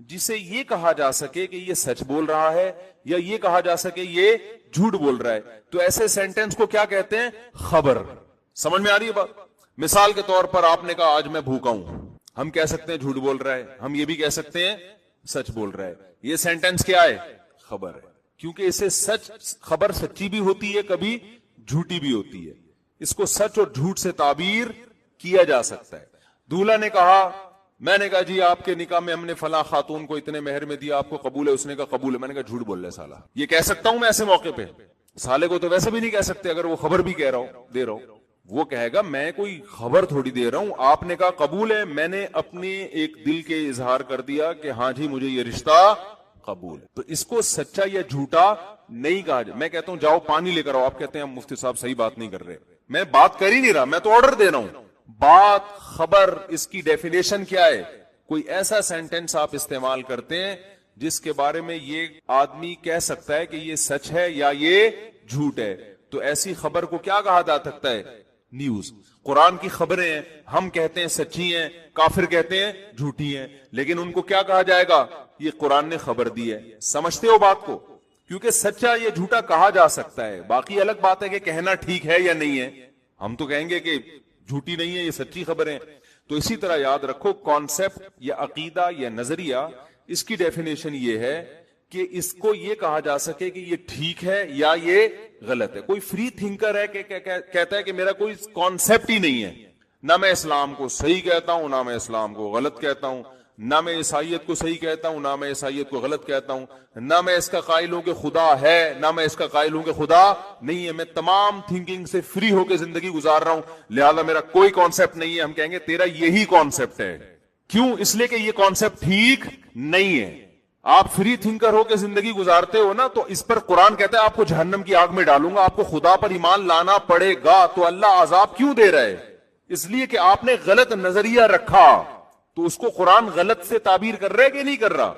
جسے یہ کہا جا سکے کہ یہ سچ بول رہا ہے یا یہ کہا جا سکے یہ جھوٹ بول رہا ہے، تو ایسے سینٹنس کو کیا کہتے ہیں؟ خبر۔ سمجھ میں آ رہی ہے بات؟ مثال کے طور پر آپ نے کہا آج میں بھوکا ہوں، ہم کہہ سکتے ہیں جھوٹ بول رہا ہے، ہم یہ بھی کہہ سکتے ہیں سچ بول رہا ہے۔ یہ سینٹنس کیا ہے؟ خبر ہے، کیونکہ اسے خبر سچی بھی ہوتی ہے، کبھی جھوٹی بھی ہوتی ہے، اس کو سچ اور جھوٹ سے تعبیر کیا جا سکتا ہے۔ دولہا نے کہا، میں نے کہا جی آپ کے نکاح میں ہم نے فلاں خاتون کو اتنے مہر میں دیا، آپ کو قبول ہے؟ اس نے کہا قبول ہے۔ میں نے کہا جھوٹ بول رہا ہے سالہ۔ یہ کہہ سکتا ہوں میں ایسے موقع پہ؟ سالے کو تو ویسے بھی نہیں کہہ سکتے اگر وہ خبر بھی کہہ رہا ہوں، دے رہا ہوں۔ وہ کہے گا میں کوئی خبر تھوڑی دے رہا ہوں, آپ نے کہا قبول ہے, میں نے اپنے ایک دل کے اظہار کر دیا کہ ہاں جی مجھے یہ رشتہ قبول ہے. تو اس کو سچا یا جھوٹا نہیں کہا جائے. میں کہتا ہوں جاؤ پانی لے کر آؤ, آپ کہتے ہیں مفتی صاحب صحیح بات نہیں کر رہے. میں بات کر ہی نہیں رہا, میں تو آرڈر دے رہا ہوں. بات, خبر, اس کی ڈیفینیشن کیا ہے؟ کوئی ایسا سینٹینس آپ استعمال کرتے ہیں جس کے بارے میں یہ آدمی کہہ سکتا ہے کہ یہ سچ ہے یا یہ جھوٹ ہے. تو ایسی خبر کو کیا کہا جا سکتا ہے؟ نیوز. قرآن کی خبریں ہیں, ہم کہتے ہیں سچی ہیں, کافر کہتے ہیں جھوٹی ہیں, لیکن ان کو کیا کہا جائے گا؟ یہ قرآن نے خبر دی ہے. سمجھتے ہو بات کو؟ کیونکہ سچا یا جھوٹا کہا جا سکتا ہے. باقی الگ بات ہے کہ کہنا ٹھیک ہے یا نہیں ہے. ہم تو کہیں گے کہ جھوٹی نہیں ہے, یہ سچی خبریں. تو اسی طرح یاد رکھو, کانسیپٹ یا عقیدہ یا نظریہ, اس کی ڈیفینیشن یہ ہے کہ اس کو یہ کہا جا سکے کہ یہ ٹھیک ہے یا یہ غلط ہے. کوئی فری تھنکر ہے کہ کہتا ہے کہ میرا کوئی کانسیپٹ ہی نہیں ہے, نہ میں اسلام کو صحیح کہتا ہوں, نہ میں اسلام کو غلط کہتا ہوں, نہ میں عیسائیت کو صحیح کہتا ہوں, نہ میں عیسائیت کو غلط کہتا ہوں, نہ میں اس کا قائل ہوں کہ خدا ہے, نہ میں اس کا قائل ہوں کہ خدا نہیں ہے. میں تمام تھنکنگ سے فری ہو کے زندگی گزار رہا ہوں, لہذا میرا کوئی کانسیپٹ نہیں ہے. ہم کہیں گے تیرا یہی کانسیپٹ ہے. کیوں؟ اس لیے کہ یہ کانسیپٹ ٹھیک نہیں ہے. آپ فری تھنکر ہو کے زندگی گزارتے ہو نا, تو اس پر قرآن کہتا ہے آپ کو جہنم کی آگ میں ڈالوں گا, آپ کو خدا پر ایمان لانا پڑے گا. تو اللہ عذاب کیوں دے رہا ہے؟ اس لیے کہ آپ نے غلط نظریہ رکھا. تو اس کو قرآن غلط سے تعبیر کر رہا ہے کہ نہیں کر رہا؟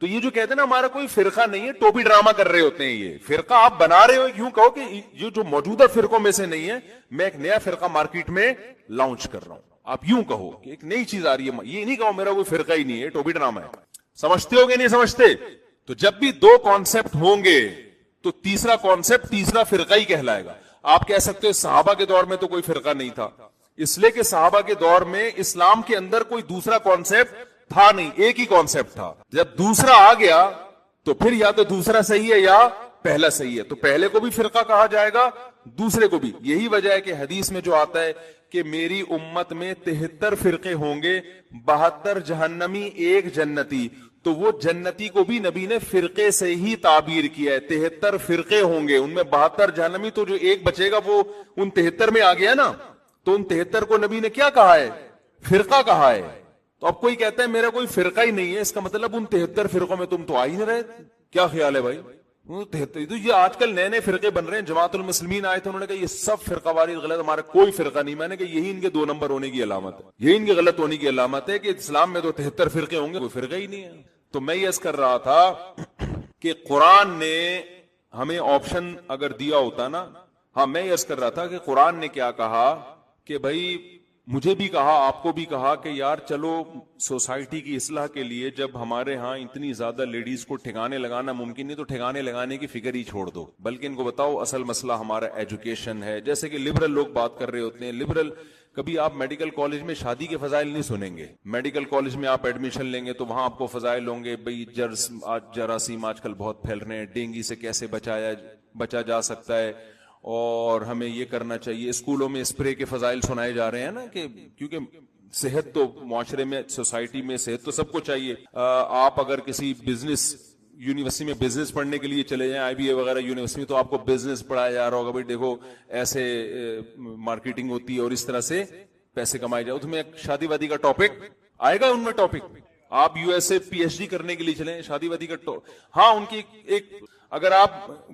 تو یہ جو کہتے ہیں نا ہمارا کوئی فرقہ نہیں ہے, ٹوپی ڈرامہ کر رہے ہوتے ہیں. یہ فرقہ آپ بنا رہے ہو. یوں کہو کہ یہ جو موجودہ فرقوں میں سے نہیں ہے, میں ایک نیا فرقہ مارکیٹ میں لانچ کر رہا ہوں. آپ یوں کہو کہ ایک نئی چیز آ رہی ہے. یہ نہیں کہو میرا کوئی فرقہ ہی نہیں ہے, ٹوپی ڈرامہ ہے. سمجھتے ہو گے نہیں سمجھتے؟ تو جب بھی دو کانسیپٹ ہوں گے تو تیسرا کانسیپٹ تیسرا فرقہ ہی کہلائے گا. آپ کہہ سکتے ہو صحابہ کے دور میں تو کوئی فرقہ نہیں تھا, اس لیے کہ صحابہ کے دور میں اسلام کے اندر کوئی دوسرا کانسیپٹ تھا نہیں, ایک ہی کانسیپٹ تھا. جب دوسرا آ گیا تو پھر یا تو دوسرا صحیح ہے یا پہلا صحیح ہے. تو پہلے کو بھی فرقہ کہا جائے گا, دوسرے کو بھی. یہی وجہ ہے کہ حدیث میں جو آتا ہے کہ میری امت میں 73 فرقے ہوں گے, 72 جہنمی, 1 جنتی. تو وہ جنتی کو بھی نبی نے فرقے سے ہی تعبیر کیا ہے. 73 فرقے ہوں گے, ان میں 72 جہنمی, تو جو ایک بچے گا وہ ان 73 میں آ گیا نا. تو ان 73 کو نبی نے کیا کہا ہے؟ فرقہ کہا ہے. تو اب کوئی کہتا ہے میرا کوئی فرقہ ہی نہیں ہے, اس کا مطلب ان 73 فرقوں میں تم تو آ ہی نہیں رہے. کیا خیال ہے بھائی؟ تو یہ آج کل نئے نئے فرقے بن رہے ہیں. جماعت المسلمین آئے تھے, انہوں نے کہا یہ سب فرقہ واری غلط, ہمارا کوئی فرقہ نہیں. میں نے کہا یہی ان کے 2 نمبر ہونے کی علامت ہے, یہی ان کے غلط ہونے کی علامت ہے کہ اسلام میں تو 73 فرقے ہوں گے, کوئی فرقہ ہی نہیں ہے. تو میں یہ عرض کر رہا تھا کہ قرآن نے ہمیں آپشن اگر دیا ہوتا نا, ہاں میں یہ عرض کر رہا تھا کہ قرآن نے کیا کہا کہ بھائی مجھے بھی کہا, آپ کو بھی کہا کہ یار چلو سوسائٹی کی اصلاح کے لیے جب ہمارے ہاں اتنی زیادہ لیڈیز کو ٹھکانے لگانا ممکن نہیں, تو ٹھکانے لگانے کی فکر ہی چھوڑ دو, بلکہ ان کو بتاؤ اصل مسئلہ ہمارا ایجوکیشن ہے. جیسے کہ لبرل لوگ بات کر رہے ہوتے ہیں, لبرل کبھی آپ میڈیکل کالج میں شادی کے فضائل نہیں سنیں گے. میڈیکل کالج میں آپ ایڈمیشن لیں گے تو وہاں آپ کو فضائل ہوں گے, بھئی جراثیم آج کل بہت پھیل رہے ہیں, ڈینگی سے کیسے بچا جا سکتا ہے, اور ہمیں یہ کرنا چاہیے. اسکولوں میں اسپرے کے فضائل سنائے جا رہے ہیں نا, کہ کیونکہ صحت تو معاشرے میں, سوسائٹی میں صحت تو سب کو چاہیے. آپ اگر کسی بزنس یونیورسٹی میں بزنس پڑھنے کے لیے چلے جائیں, IBA وغیرہ یونیورسٹی میں, تو آپ کو بزنس پڑھایا جا رہا ہوگا بھائی دیکھو ایسے مارکیٹنگ ہوتی ہے اور اس طرح سے پیسے کمائے جاؤ. تو میں شادی وادی کا ٹاپک آئے گا ان میں ٹاپک. آپ USA PhD کرنے کے لیے چلیں, شادی وادی کا ہاں ان کی ایک, اگر آپ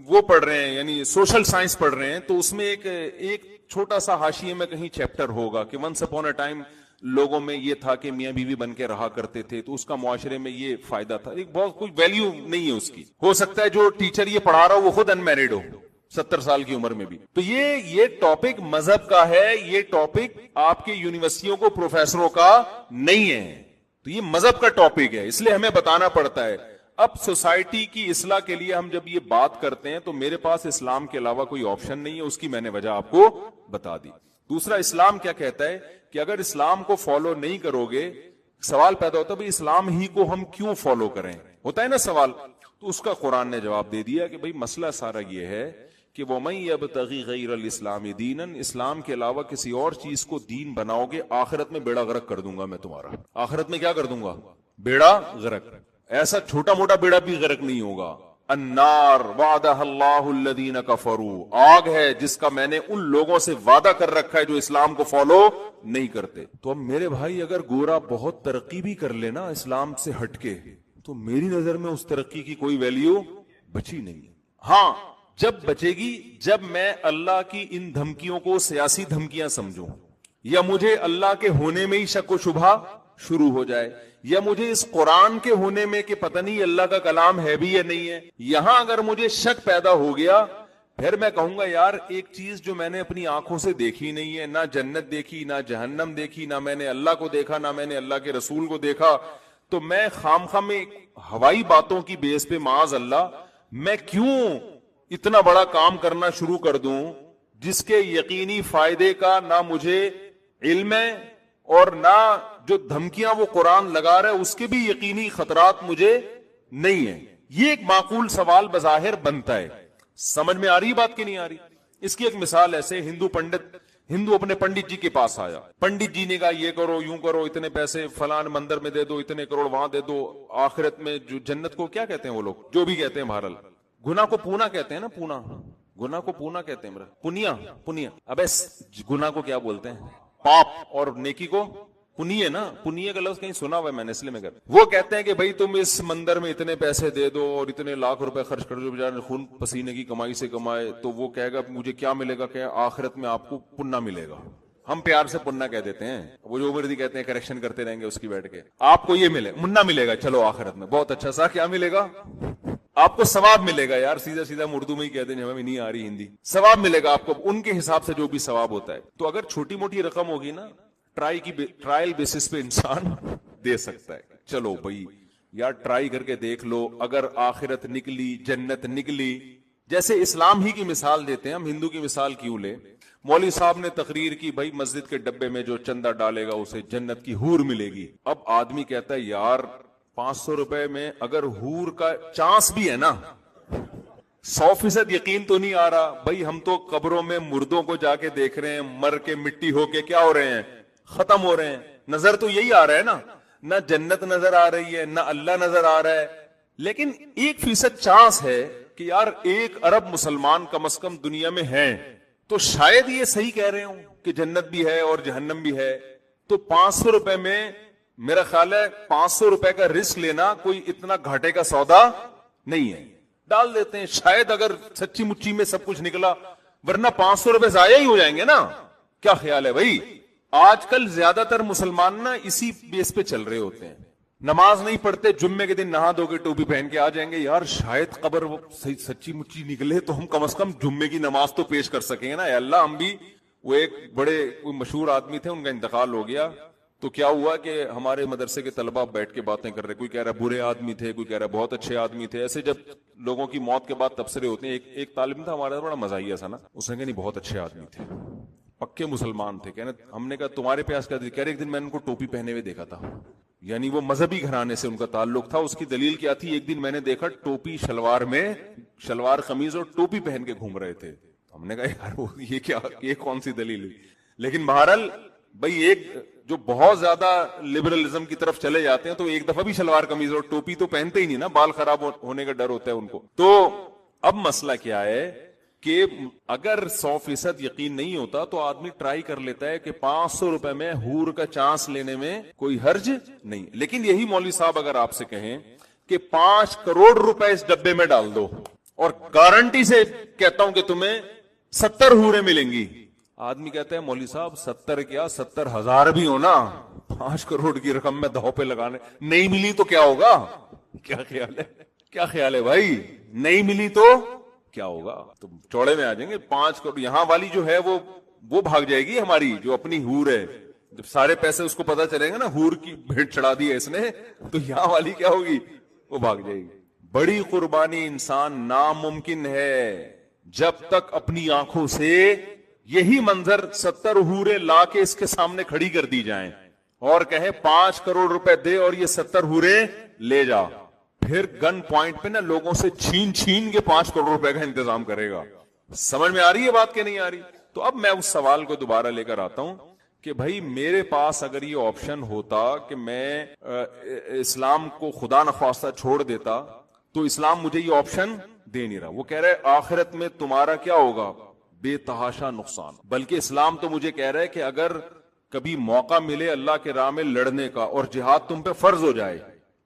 وہ پڑھ رہے ہیں یعنی سوشل سائنس پڑھ رہے ہیں, تو اس میں ایک چھوٹا سا حاشیے میں کہیں چیپٹر ہوگا کہ ونس اپون اے ٹائم لوگوں میں یہ تھا کہ میاں بیوی بن کے رہا کرتے تھے, تو اس کا معاشرے میں یہ فائدہ تھا. ایک بہت کوئی ویلیو نہیں ہے اس کی. ہو سکتا ہے جو ٹیچر یہ پڑھا رہا ہو وہ خود ان میرڈ ہو 70 سال کی عمر میں بھی. تو یہ ٹاپک مذہب کا ہے, یہ ٹاپک آپ کے یونیورسٹیوں کو پروفیسروں کا نہیں ہے. تو یہ مذہب کا ٹاپک ہے, اس لیے ہمیں بتانا پڑتا ہے. اب سوسائٹی کی اصلاح کے لیے ہم جب یہ بات کرتے ہیں تو میرے پاس اسلام کے علاوہ کوئی آپشن نہیں ہے, اس کی میں نے وجہ آپ کو بتا دی. دوسرا, اسلام کیا کہتا ہے کہ اگر اسلام کو فالو نہیں کرو گے, سوال پیدا ہوتا ہے بھئی اسلام ہی کو ہم کیوں فالو کریں, ہوتا ہے نا سوال. تو اس کا قرآن نے جواب دے دیا کہ بھئی مسئلہ سارا یہ ہے کہ وَمَن يَبْتَغِ غَيْرَ الْإِسْلَامِ دِينًا, اسلام کے علاوہ کسی اور چیز کو دین بناؤ گے, آخرت میں بیڑا غرق کر دوں گا میں تمہارا. آخرت میں کیا کر دوں گا؟ بیڑا غرق. ایسا چھوٹا موٹا بیڑا بھی غرق نہیں ہوگا, النار وعدها اللہ الذین کفروا، آگ ہے جس کا میں نے ان لوگوں سے وعدہ کر رکھا ہے جو اسلام کو فالو نہیں کرتے۔ تو اب میرے بھائی اگر گورا بہت ترقی بھی کر لینا اسلام سے ہٹ کے، تو میری نظر میں اس ترقی کی کوئی ویلیو بچی نہیں۔ ہاں جب بچے گی جب میں اللہ کی ان دھمکیوں کو سیاسی دھمکیاں سمجھوں، یا مجھے اللہ کے ہونے میں ہی شک و شبہ شروع ہو جائے، یا مجھے اس قرآن کے ہونے میں کہ پتہ نہیں اللہ کا کلام ہے بھی یا نہیں ہے، یہاں اگر مجھے شک پیدا ہو گیا، پھر میں کہوں گا یار ایک چیز جو میں نے اپنی آنکھوں سے دیکھی نہیں ہے، نہ جنت دیکھی نہ جہنم دیکھی، نہ میں نے اللہ کو دیکھا نہ میں نے اللہ کے رسول کو دیکھا، تو میں خامخواہ میں ہوائی باتوں کی بیس پہ معاذ اللہ میں کیوں اتنا بڑا کام کرنا شروع کر دوں جس کے یقینی فائدے کا نہ مجھے علم ہے، اور نہ جو دھمکیاں وہ قرآن لگا رہا ہے اس کے بھی یقینی خطرات مجھے نہیں ہیں۔ یہ ایک معقول سوال بظاہر بنتا ہے۔ سمجھ میں آ رہی بات کی نہیں آ رہی؟ اس کی ایک مثال ایسے، ہندو اپنے پنڈت جی کے پاس آیا، پنڈت جی نے کہا یہ کرو یوں کرو، اتنے پیسے فلان مندر میں دے دو، اتنے کروڑ وہاں دے دو، آخرت میں جو جنت کو کیا کہتے ہیں وہ لوگ جو بھی کہتے ہیں، بہرحال گناہ کو پونا کہتے ہیں نا، پونا، گناہ کو پونا کہتے ہیں، پنیا، اب گناہ کو کیا بولتے ہیں؟ پاپ، اور نیکی کو پنیے نا، پنیے کا لفظ کہیں سنا ہوا ہے میں نے، اس لیے میں کہتا ہوں۔ وہ کہتے ہیں کہ بھائی تم اس مندر میں اتنے پیسے دے دو اور اتنے لاکھ روپے خرچ کر دو، بیچارے خون پسینے کی کمائی سے کمائے، تو وہ کہے گا مجھے کیا ملے گا؟ کہ آخرت میں آپ کو پننا ملے گا۔ ہم پیار سے پننا کہہ دیتے ہیں، وہ جو مرضی کہتے ہیں کریکشن کرتے رہیں گے اس کی بیٹھ کے، آپ کو یہ ملے منا ملے گا، چلو آخرت میں بہت اچھا سا، کیا ملے گا؟ آپ کو ثواب ملے گا۔ یار سیدھا سیدھا اردو میں ہی کہتے ہیں، ہمیں نہیں آ رہی ہندی، ثواب ملے گا آپ کو ان کے حساب سے جو بھی ثواب ہوتا ہے۔ تو اگر چھوٹی موٹی رقم ہوگی نا، ٹرائل بیسس پہ انسان دے سکتا ہے، چلو بھائی یار ٹرائی کر کے دیکھ لو، اگر آخرت نکلی، جنت نکلی، جیسے اسلام ہی کی مثال دیتے ہیں ہم، ہندو کی مثال کیوں لیں؟ مولوی صاحب نے تقریر کی، بھائی مسجد کے ڈبے میں جو چندہ ڈالے گا اسے جنت کی حور ملے گی۔ اب آدمی کہتا ہے یار 500 روپے میں اگر حور کا چانس بھی ہے نا، 100% یقین تو نہیں آ رہا بھائی، ہم تو قبروں میں مردوں کو جا کے دیکھ رہے ہیں، مر کے مٹی ہو کے کیا ہو رہے ہیں؟ ختم ہو رہے ہیں۔ نظر تو یہی آ رہا ہے نا، نہ جنت نظر آ رہی ہے نہ اللہ نظر آ رہا ہے، لیکن 1% چانس ہے کہ یار 1 ارب مسلمان کم از کم دنیا میں ہیں، تو شاید یہ صحیح کہہ رہے ہوں کہ جنت بھی ہے اور جہنم بھی ہے۔ تو 500 روپے میں میرا خیال ہے 500 روپے کا رسک لینا کوئی اتنا گھاٹے کا سودا نہیں ہے، ڈال دیتے ہیں، شاید اگر سچی مچی میں سب کچھ نکلا، ورنہ 500 روپے ضائع ہی ہو جائیں گے نا۔ کیا خیال ہے بھائی؟ آج کل زیادہ تر مسلمان نا اسی بیس پہ چل رہے ہوتے ہیں، نماز نہیں پڑھتے، جمعے کے دن نہا دھو کے ٹوپی پہن کے آ جائیں گے، یار شاید قبر وہ سچی مچی نکلے تو ہم کم از کم جمعے کی نماز تو پیش کر سکیں گے نا، اے اللہ ہم بھی۔ وہ ایک بڑے کوئی مشہور آدمی تھے، ان کا انتقال ہو گیا، تو کیا ہوا کہ ہمارے مدرسے کے طلبہ بیٹھ کے باتیں کر رہے، کوئی کہہ رہا برے آدمی تھے، کوئی کہہ رہا بہت اچھے آدمی تھے، ایسے جب لوگوں کی موت کے بعد تبصرے ہوتے ہیں۔ ایک طالب تھا ہمارا، بڑا مزاحیہ سا نا، اس نے کہا نہیں بہت اچھے آدمی تھے، پکے مسلمان تھے۔ کہنے ہم نے کہا تمہارے پیاس کا، کہہ رہے ایک دن میں نے ان کو ٹوپی پہنے ہوئے دیکھا تھا، یعنی وہ مذہبی گھرانے سے ان کا تعلق تھا۔ اس کی دلیل کیا تھی؟ ایک دن میں نے دیکھا ٹوپی شلوار میں، شلوار قمیض اور ٹوپی پہن کے گھوم رہے تھے۔ ہم نے کہا یار یہ کیا، یہ کون سی دلیل ہوئی؟ لیکن بہرحال بھائی ایک جو بہت زیادہ لبرلزم کی طرف چلے جاتے ہیں تو ایک دفعہ بھی شلوار قمیض اور ٹوپی تو پہنتے ہی نہیں نا، بال خراب ہونے کا ڈر ہوتا ہے ان کو۔ تو اب مسئلہ کیا ہے کہ اگر 100% یقین نہیں ہوتا تو آدمی ٹرائی کر لیتا ہے کہ 500 روپے میں حور کا چانس لینے میں کوئی حرج نہیں۔ لیکن یہی مولوی صاحب اگر آپ سے کہیں کہ 5 کروڑ روپے اس ڈبے میں ڈال دو اور گارنٹی سے کہتا ہوں کہ تمہیں 70 حوریں ملیں گی، آدمی کہتا ہے مولوی صاحب 70 کیا 70,000 بھی ہونا، 5 کروڑ کی رقم میں دھو پہ لگانے نہیں ملی تو کیا ہوگا؟ کیا خیال ہے؟ کیا خیال ہے بھائی؟ نہیں ملی تو کیا ہوگا؟ تو چوڑے میں آ جائیں گے۔ 5 کروڑ یہاں والی جو ہے وہ بھاگ جائے گی ہماری، جو اپنی حور ہے، جب سارے پیسے اس کو پتا چلیں گے نا حور کی بھیٹ چڑھا دی ہے اس نے، تو یہاں والی کیا ہوگی؟ وہ بھاگ جائے گی۔ بڑی قربانی انسان ناممکن ہے جب تک اپنی آنکھوں سے یہی منظر 70 حوریں لا کے اس کے سامنے کھڑی کر دی جائیں اور کہے 5 کروڑ روپے دے اور یہ 70 حوریں لے جا، پھر گن پوائنٹ پہ نا لوگوں سے چھین کے 5 کروڑ روپے کا انتظام کرے گا۔ سمجھ میں آ رہی ہے بات کہ نہیں آ رہی؟ تو اب میں اس سوال کو دوبارہ لے کر آتا ہوں کہ بھائی میرے پاس اگر یہ آپشن ہوتا کہ میں اسلام کو خدا نخواستہ چھوڑ دیتا تو اسلام مجھے یہ آپشن دے نہیں رہا. وہ کہہ رہا ہے آخرت میں تمہارا کیا ہوگا؟ بے تحاشا نقصان. بلکہ اسلام تو مجھے کہہ رہا ہے کہ اگر کبھی موقع ملے اللہ کے راہ میں لڑنے کا اور جہاد تم پہ فرض ہو جائے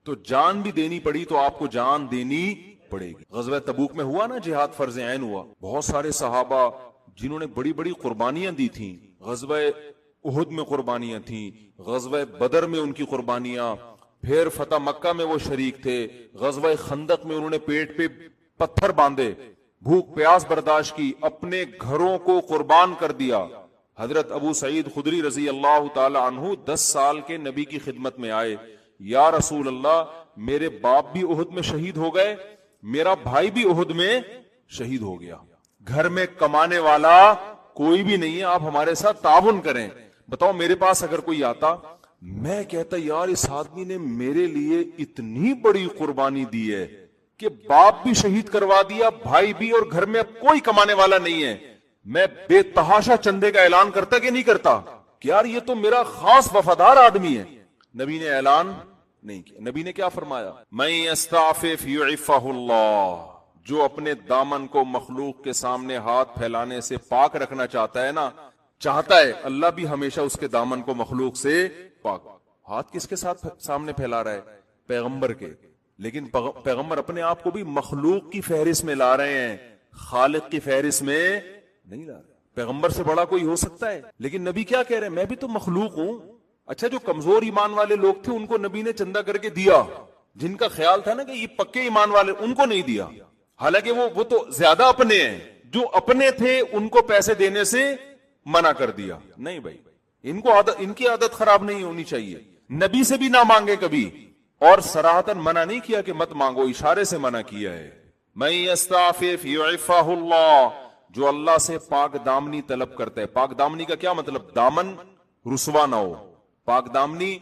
تو جان بھی دینی پڑی تو آپ کو جان دینی پڑے گی. غزوہ تبوک میں ہوا نا جہاد فرض عین ہوا. بہت سارے صحابہ جنہوں نے بڑی بڑی قربانیاں دی تھیں. غزوہ احد میں قربانیاں تھیں, غزوہ بدر میں ان کی قربانیاں, پھر فتح مکہ میں وہ شریک تھے, غزوہ خندق میں انہوں نے پیٹ پہ پتھر باندھے, بھوک پیاس برداشت کی, اپنے گھروں کو قربان کر دیا. حضرت ابو سعید خدری رضی اللہ تعالی عنہ 10 سال کے نبی کی خدمت میں آئے. یا رسول اللہ, میرے باپ بھی احد میں شہید ہو گئے, میرا بھائی بھی احد میں شہید ہو گیا, گھر میں کمانے والا کوئی بھی نہیں ہے, آپ ہمارے ساتھ تعاون کریں. بتاؤ میرے پاس اگر کوئی آتا, میں کہتا یار اس آدمی نے میرے لیے اتنی بڑی قربانی دی ہے کہ باپ بھی شہید کروا دیا, بھائی بھی, اور گھر میں اب کوئی کمانے والا نہیں ہے, میں بے تحاشا چندے کا اعلان کرتا کہ نہیں کرتا کہ یار یہ تو میرا خاص وفادار آدمی ہے. نبی نے اعلان نہیں کیا. نبی نے کیا فرمایا؟ من یستعفف یعفہ اللہ, جو اپنے دامن کو مخلوق کے سامنے ہاتھ پھیلانے سے پاک رکھنا چاہتا ہے نا, چاہتا ہے اللہ بھی ہمیشہ اس کے دامن کو مخلوق سے پاک. ہاتھ کس کے ساتھ سامنے پھیلا رہا ہے؟ پیغمبر کے. لیکن پیغمبر اپنے آپ کو بھی مخلوق کی فہرست میں لا رہے ہیں, خالق کی فہرست میں نہیں لا رہے. پیغمبر سے بڑا کوئی ہو سکتا ہے؟ لیکن نبی کیا کہہ رہے ہیں؟ میں بھی تو مخلوق ہوں. اچھا جو کمزور ایمان والے لوگ تھے ان کو نبی نے چندہ کر کے دیا, جن کا خیال تھا نا کہ یہ پکے ایمان والے, ان کو نہیں دیا. حالانکہ وہ تو زیادہ اپنے ہیں, جو اپنے تھے ان کو پیسے دینے سے منع کر دیا. نہیں بھائی, ان کی عادت خراب نہیں ہونی چاہیے. نبی سے بھی نہ مانگے کبھی, اور صراحتاً منع نہیں کیا کہ مت مانگو, اشارے سے منع کیا ہے. من یستعفف یعفہ اللہ, جو اللہ سے پاک دامنی طلب کرتا ہے. پاک دامنی کا کیا مطلب؟ دامن رسوا نہ ہو. پاک دامنی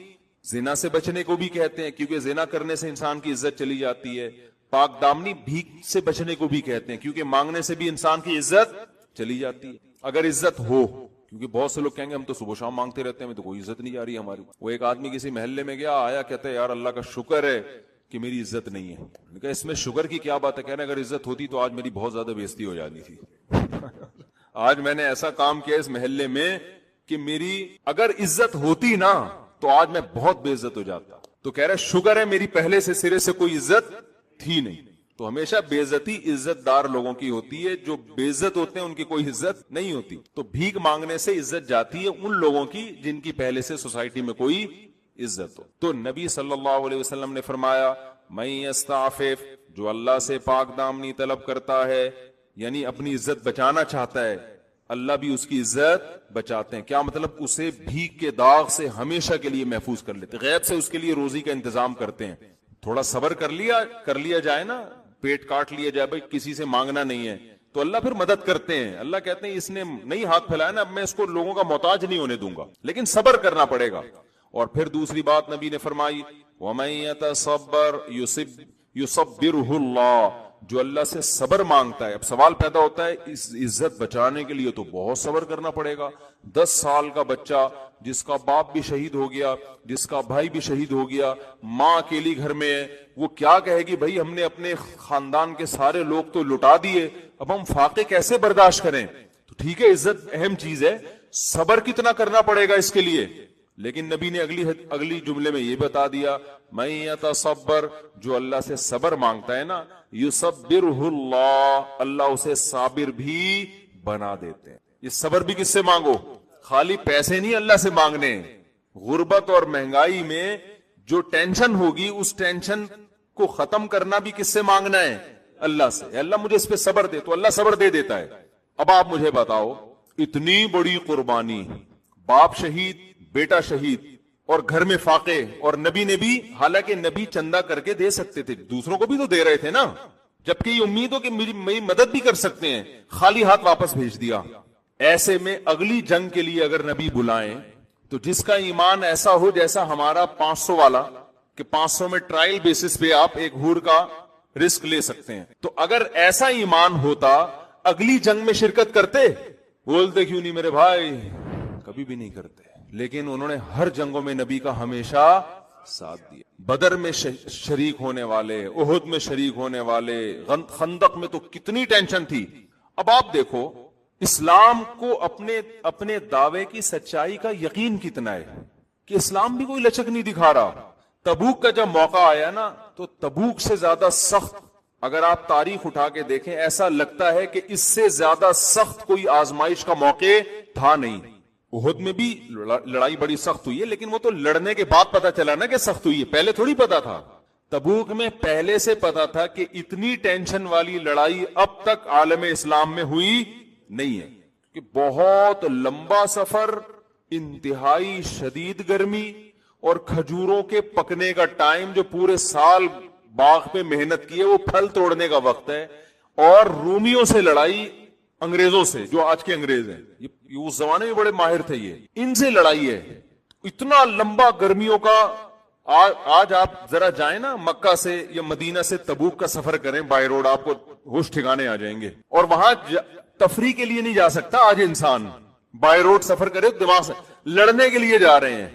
زنا سے بچنے کو بھی کہتے ہیں, کیونکہ زنا کرنے سے انسان کی عزت چلی جاتی ہے. پاک دامنی بھیک سے بچنے کو بھی کہتے ہیں, کیونکہ مانگنے سے بھی انسان کی عزت چلی جاتی ہے, اگر عزت ہو. کیونکہ بہت سے لوگ کہیں گے ہم تو صبح شام مانگتے رہتے ہیں, ہمیں تو کوئی عزت نہیں آ رہی ہماری. وہ ایک آدمی کسی محلے میں گیا, آیا, کہتا ہے یار اللہ کا شکر ہے کہ میری عزت نہیں ہے. میں کہا اس میں شکر کی کیا بات ہے؟ کہنا اگر عزت ہوتی تو آج میری بہت زیادہ بےزتی ہو جانی تھی. آج میں نے ایسا کام کیا اس محلے میں کہ میری اگر عزت ہوتی نا تو آج میں بہت بے عزت ہو جاتا. تو کہہ رہے شکر ہے میری پہلے سے سرے سے کوئی عزت تھی نہیں. تو ہمیشہ بے عزتی عزت دار لوگوں کی ہوتی ہے, جو بے عزت ہوتے ہیں ان کی کوئی عزت نہیں ہوتی. تو بھیک مانگنے سے عزت جاتی ہے ان لوگوں کی جن کی پہلے سے سوسائٹی میں کوئی عزت ہو. تو نبی صلی اللہ علیہ وسلم نے فرمایا من یستعفف, جو اللہ سے پاک دامنی طلب کرتا ہے, یعنی اپنی عزت بچانا چاہتا ہے, اللہ بھی اس کی عزت بچاتے ہیں. کیا مطلب؟ اسے بھیک کے داغ سے ہمیشہ کے لیے محفوظ کر لیتے, غیب سے اس کے لیے روزی کا انتظام کرتے ہیں. تھوڑا صبر کر لیا جائے نا, پیٹ کاٹ لیا جائے, بھائی کسی سے مانگنا نہیں ہے, تو اللہ پھر مدد کرتے ہیں. اللہ کہتے ہیں اس نے نہیں ہاتھ پھیلایا نا, اب میں اس کو لوگوں کا محتاج نہیں ہونے دوں گا, لیکن صبر کرنا پڑے گا. اور پھر دوسری بات نبی نے فرمائی وَمَن يَتَصَبَّرْ يُصَبِّرْهُ اللَّهُ, جو اللہ سے صبر مانگتا ہے. اب سوال پیدا ہوتا ہے اس عزت بچانے کے لیے تو بہت صبر کرنا پڑے گا. 10 سال کا بچہ جس کا باپ بھی شہید ہو گیا, جس کا بھائی بھی شہید ہو گیا, ماں اکیلی گھر میں ہے, وہ کیا کہے گی بھائی ہم نے اپنے خاندان کے سارے لوگ تو لٹا دیے, اب ہم فاقے کیسے برداشت کریں؟ تو ٹھیک ہے عزت اہم چیز ہے, صبر کتنا کرنا پڑے گا اس کے لیے. لیکن نبی نے اگلی جملے میں یہ بتا دیا من یتصبر, جو اللہ سے صبر مانگتا ہے نا, یصبرہ اللہ, اللہ اسے صابر بھی بنا دیتے ہیں. یہ صبر بھی کس سے مانگو؟ خالی پیسے نہیں اللہ سے مانگنے. غربت اور مہنگائی میں جو ٹینشن ہوگی اس ٹینشن کو ختم کرنا بھی کس سے مانگنا ہے؟ اللہ سے. اللہ مجھے اس پہ صبر دے, تو اللہ صبر دے دیتا ہے. اب آپ مجھے بتاؤ, اتنی بڑی قربانی, باپ شہید, بیٹا شہید, اور گھر میں فاقے, اور نبی نے بھی, حالانکہ نبی چندہ کر کے دے سکتے تھے, دوسروں کو بھی تو دے رہے تھے نا, جبکہ یہ امید ہو کہ میری مدد بھی کر سکتے ہیں, خالی ہاتھ واپس بھیج دیا. ایسے میں اگلی جنگ کے لیے اگر نبی بلائیں تو جس کا ایمان ایسا ہو جیسا ہمارا 500 والا, کہ 500 میں ٹرائل بیسس پہ آپ ایک ہور کا رسک لے سکتے ہیں, تو اگر ایسا ایمان ہوتا اگلی جنگ میں شرکت کرتے؟ بولتے کیوں نہیں میرے بھائی, کبھی بھی نہیں کرتے. لیکن انہوں نے ہر جنگوں میں نبی کا ہمیشہ ساتھ دیا. بدر میں شریک ہونے والے, احد میں شریک ہونے والے, خندق میں تو کتنی ٹینشن تھی. اب آپ دیکھو اسلام کو اپنے دعوے کی سچائی کا یقین کتنا ہے کہ اسلام بھی کوئی لچک نہیں دکھا رہا. تبوک کا جب موقع آیا نا تو تبوک سے زیادہ سخت, اگر آپ تاریخ اٹھا کے دیکھیں, ایسا لگتا ہے کہ اس سے زیادہ سخت کوئی آزمائش کا موقع تھا نہیں. احد میں بھی لڑائی بڑی سخت ہوئی ہے, لیکن وہ تو لڑنے کے بعد پتا چلا نا کہ سخت ہوئی ہے, پہلے تھوڑی پتا تھا. تبوک میں پہلے سے پتا تھا کہ اتنی ٹینشن والی لڑائی اب تک عالم اسلام میں ہوئی نہیں ہے, کہ بہت لمبا سفر, انتہائی شدید گرمی, اور کھجوروں کے پکنے کا ٹائم, جو پورے سال باغ پہ محنت کی ہے وہ پھل توڑنے کا وقت ہے, اور رومیوں سے لڑائی, انگریزوں سے, جو آج کے انگریز ہیں, یہ اس زمانے میں بڑے ماہر تھے, یہ ان سے لڑائی ہے. اتنا لمبا گرمیوں کا. آج آپ ذرا جائیں نا مکہ سے یا مدینہ سے تبوک کا سفر کریں بائی روڈ, آپ کو ہوش ٹھکانے آ جائیں گے. اور وہاں تفریح کے لیے نہیں جا سکتا آج انسان, بائی روڈ سفر کرے دماغ سے, لڑنے کے لیے جا رہے ہیں.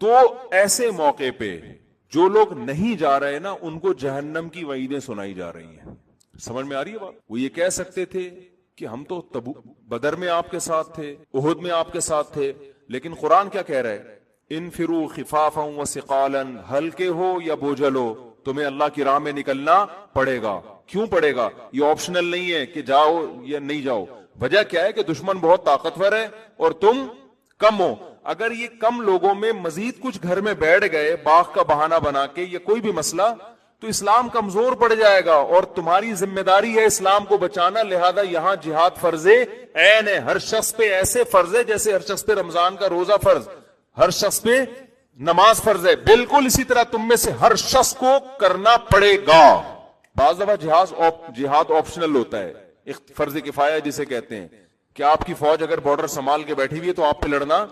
تو ایسے موقع پہ جو لوگ نہیں جا رہے نا, ان کو جہنم کی وعیدیں سنائی جا رہی ہیں. سمجھ میں آ رہی ہے بات؟ وہ یہ کہہ سکتے تھے کہ ہم تو بدر میں آپ کے ساتھ تھے, احد میں آپ کے ساتھ تھے, لیکن قرآن کیا کہہ رہا ہے؟ انفروا خفافا وثقالا, ہلکے ہو یا بوجھل ہو تمہیں اللہ کی راہ میں نکلنا پڑے گا. کیوں پڑے گا؟ یہ آپشنل نہیں ہے کہ جاؤ یا نہیں جاؤ. وجہ کیا ہے کہ دشمن بہت طاقتور ہے اور تم کم ہو. اگر یہ کم لوگوں میں مزید کچھ گھر میں بیٹھ گئے باغ کا بہانہ بنا کے یا کوئی بھی مسئلہ, تو اسلام کمزور پڑ جائے گا, اور تمہاری ذمہ داری ہے اسلام کو بچانا. لہذا یہاں جہاد فرض عین ہے, ہر شخص پہ ایسے فرض ہے جیسے ہر شخص پہ رمضان کا روزہ فرض, ہر شخص پہ نماز فرض ہے, بالکل اسی طرح تم میں سے ہر شخص کو کرنا پڑے گا. بعض دفعہ جہاد آپشنل ہوتا ہے, ایک فرض کفایہ جسے کہتے ہیں, کہ آپ کی فوج اگر بارڈر سنبھال کے بیٹھی ہوئی ہے تو آپ پہ لڑنا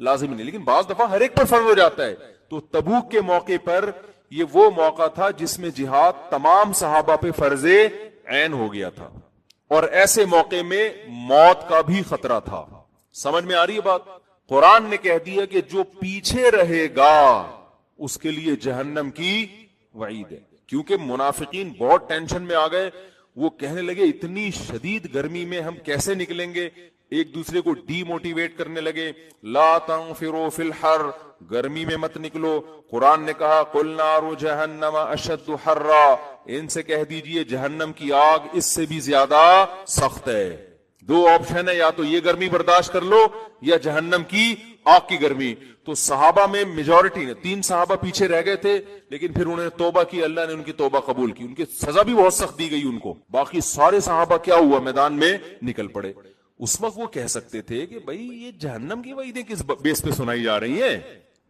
لازم نہیں, لیکن بعض دفعہ ہر ایک پر فرض ہو جاتا ہے. تو تبوک کے موقع پر یہ وہ موقع تھا جس میں جہاد تمام صحابہ پہ فرض عین ہو گیا تھا, اور ایسے موقع میں موت کا بھی خطرہ تھا. سمجھ میں آ رہی ہے بات؟ قرآن نے کہہ دیا کہ جو پیچھے رہے گا اس کے لیے جہنم کی وعید ہے. کیونکہ منافقین بہت ٹینشن میں آ گئے, وہ کہنے لگے اتنی شدید گرمی میں ہم کیسے نکلیں گے, ایک دوسرے کو ڈی موٹیویٹ کرنے لگے. لا تنفروا فی الحر, گرمی میں مت نکلو. قرآن نے کہا قل نار جہنم اشد حرا, ان سے کہہ دیجئے جہنم کی آگ اس سے بھی زیادہ سخت ہے. دو آپشن ہے, یا تو یہ گرمی برداشت کر لو یا جہنم کی آگ کی گرمی. تو صحابہ میں میجورٹی نے, 3 صحابہ پیچھے رہ گئے تھے, لیکن پھر انہوں نے توبہ کی, اللہ نے ان کی توبہ قبول کی, ان کی سزا بھی بہت سخت دی گئی ان کو. باقی سارے صحابہ کیا ہوا, میدان میں نکل پڑے. اس وقت وہ کہہ سکتے تھے کہ بھائی یہ جہنم کی وعیدیں کس بیس پہ سنائی جا رہی ہیں.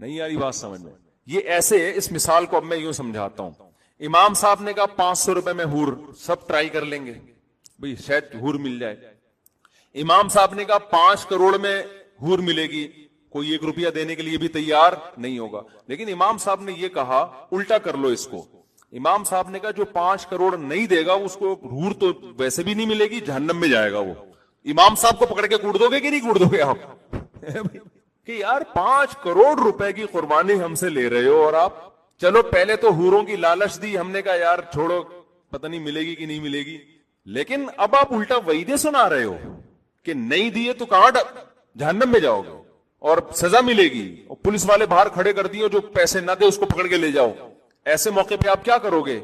نہیں آ رہی بات سمجھ میں؟ یہ ایسے ہے, اس مثال کو اب میں یوں سمجھاتا ہوں. امام صاحب نے کہا 500 روپے میں حور, سب ٹرائی کر لیں گے بھائی شاید حور مل جائے. امام صاحب نے کہا 5 کروڑ میں حور ملے گی, کوئی 1 روپیہ دینے کے لیے بھی تیار نہیں ہوگا. لیکن امام صاحب نے یہ کہا الٹا کر لو اس کو. امام صاحب نے کہا جو 5 کروڑ نہیں دے گا اس کو حور تو ویسے بھی نہیں ملے گی, جہنم میں جائے گا وہ. امام صاحب کو پکڑ کے کوڑ دو گے کہ نہیں کوڑ دو گے آپ؟ کہ یار 5 کروڑ روپے کی قربانی ہم سے لے رہے ہو, اور آپ چلو پہلے تو حوروں کی لالچ دی, ہم نے کہا یار چھوڑو پتہ نہیں ملے گی کہ نہیں ملے گی, لیکن اب آپ الٹا وعیدیں سنا رہے ہو کہ نہیں دیے تو کہاں جہنم میں جاؤ گے اور سزا ملے گی, اور پولیس والے باہر کھڑے کر دیے جو پیسے نہ دے اس کو پکڑ کے لے جاؤ. ایسے موقع پہ آپ کیا کرو گے؟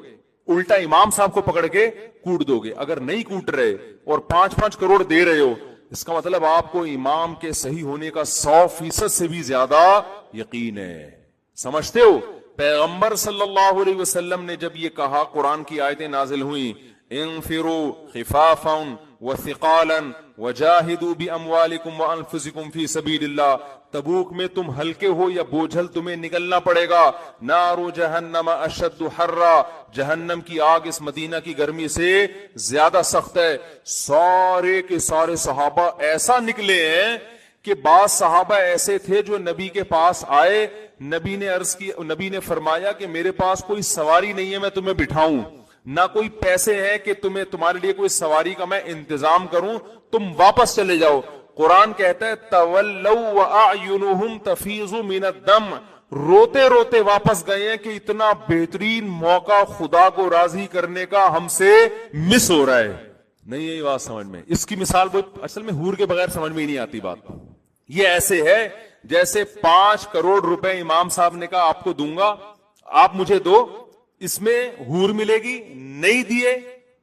الٹا امام صاحب کو پکڑ کے کوٹ دو گے. اگر نہیں کوٹ رہے اور 5-5 کروڑ دے رہے ہو, اس کا مطلب آپ کو امام کے صحیح ہونے کا 100% سے بھی زیادہ یقین ہے. سمجھتے ہو؟ پیغمبر صلی اللہ علیہ وسلم نے جب یہ کہا, قرآن کی آیتیں نازل ہوئیں, انفروا خفافا وثقالا وجاہدوا باموالکم وانفسکم فی سبیل اللہ. تبوک میں تم ہلکے ہو یا بوجھل تمہیں نکلنا پڑے گا. نار جہنم اشد حرا, جہنم کی آگ اس مدینہ کی گرمی سے زیادہ سخت ہے. سارے کے سارے صحابہ ایسا نکلے ہیں کہ بعض صحابہ ایسے تھے جو نبی کے پاس آئے, نبی نے عرض کی, نبی نے فرمایا کہ میرے پاس کوئی سواری نہیں ہے میں تمہیں بٹھاؤں, نہ کوئی پیسے ہیں کہ تمہارے لیے کوئی سواری کا میں انتظام کروں, تم واپس چلے جاؤ. قرآن کہتا ہے تولوا واعینہم تفیض من الدم, روتے روتے واپس گئے ہیں کہ اتنا بہترین موقع خدا کو راضی کرنے کا ہم سے مس ہو رہا ہے. نہیں یہی بات سمجھ میں. اس کی مثال وہ اصل میں حور کے بغیر سمجھ میں ہی نہیں آتی بات. یہ ایسے ہے جیسے 5 کروڑ روپے امام صاحب نے کہا آپ کو دوں گا, آپ مجھے دو, اس میں حور ملے گی, نہیں دیے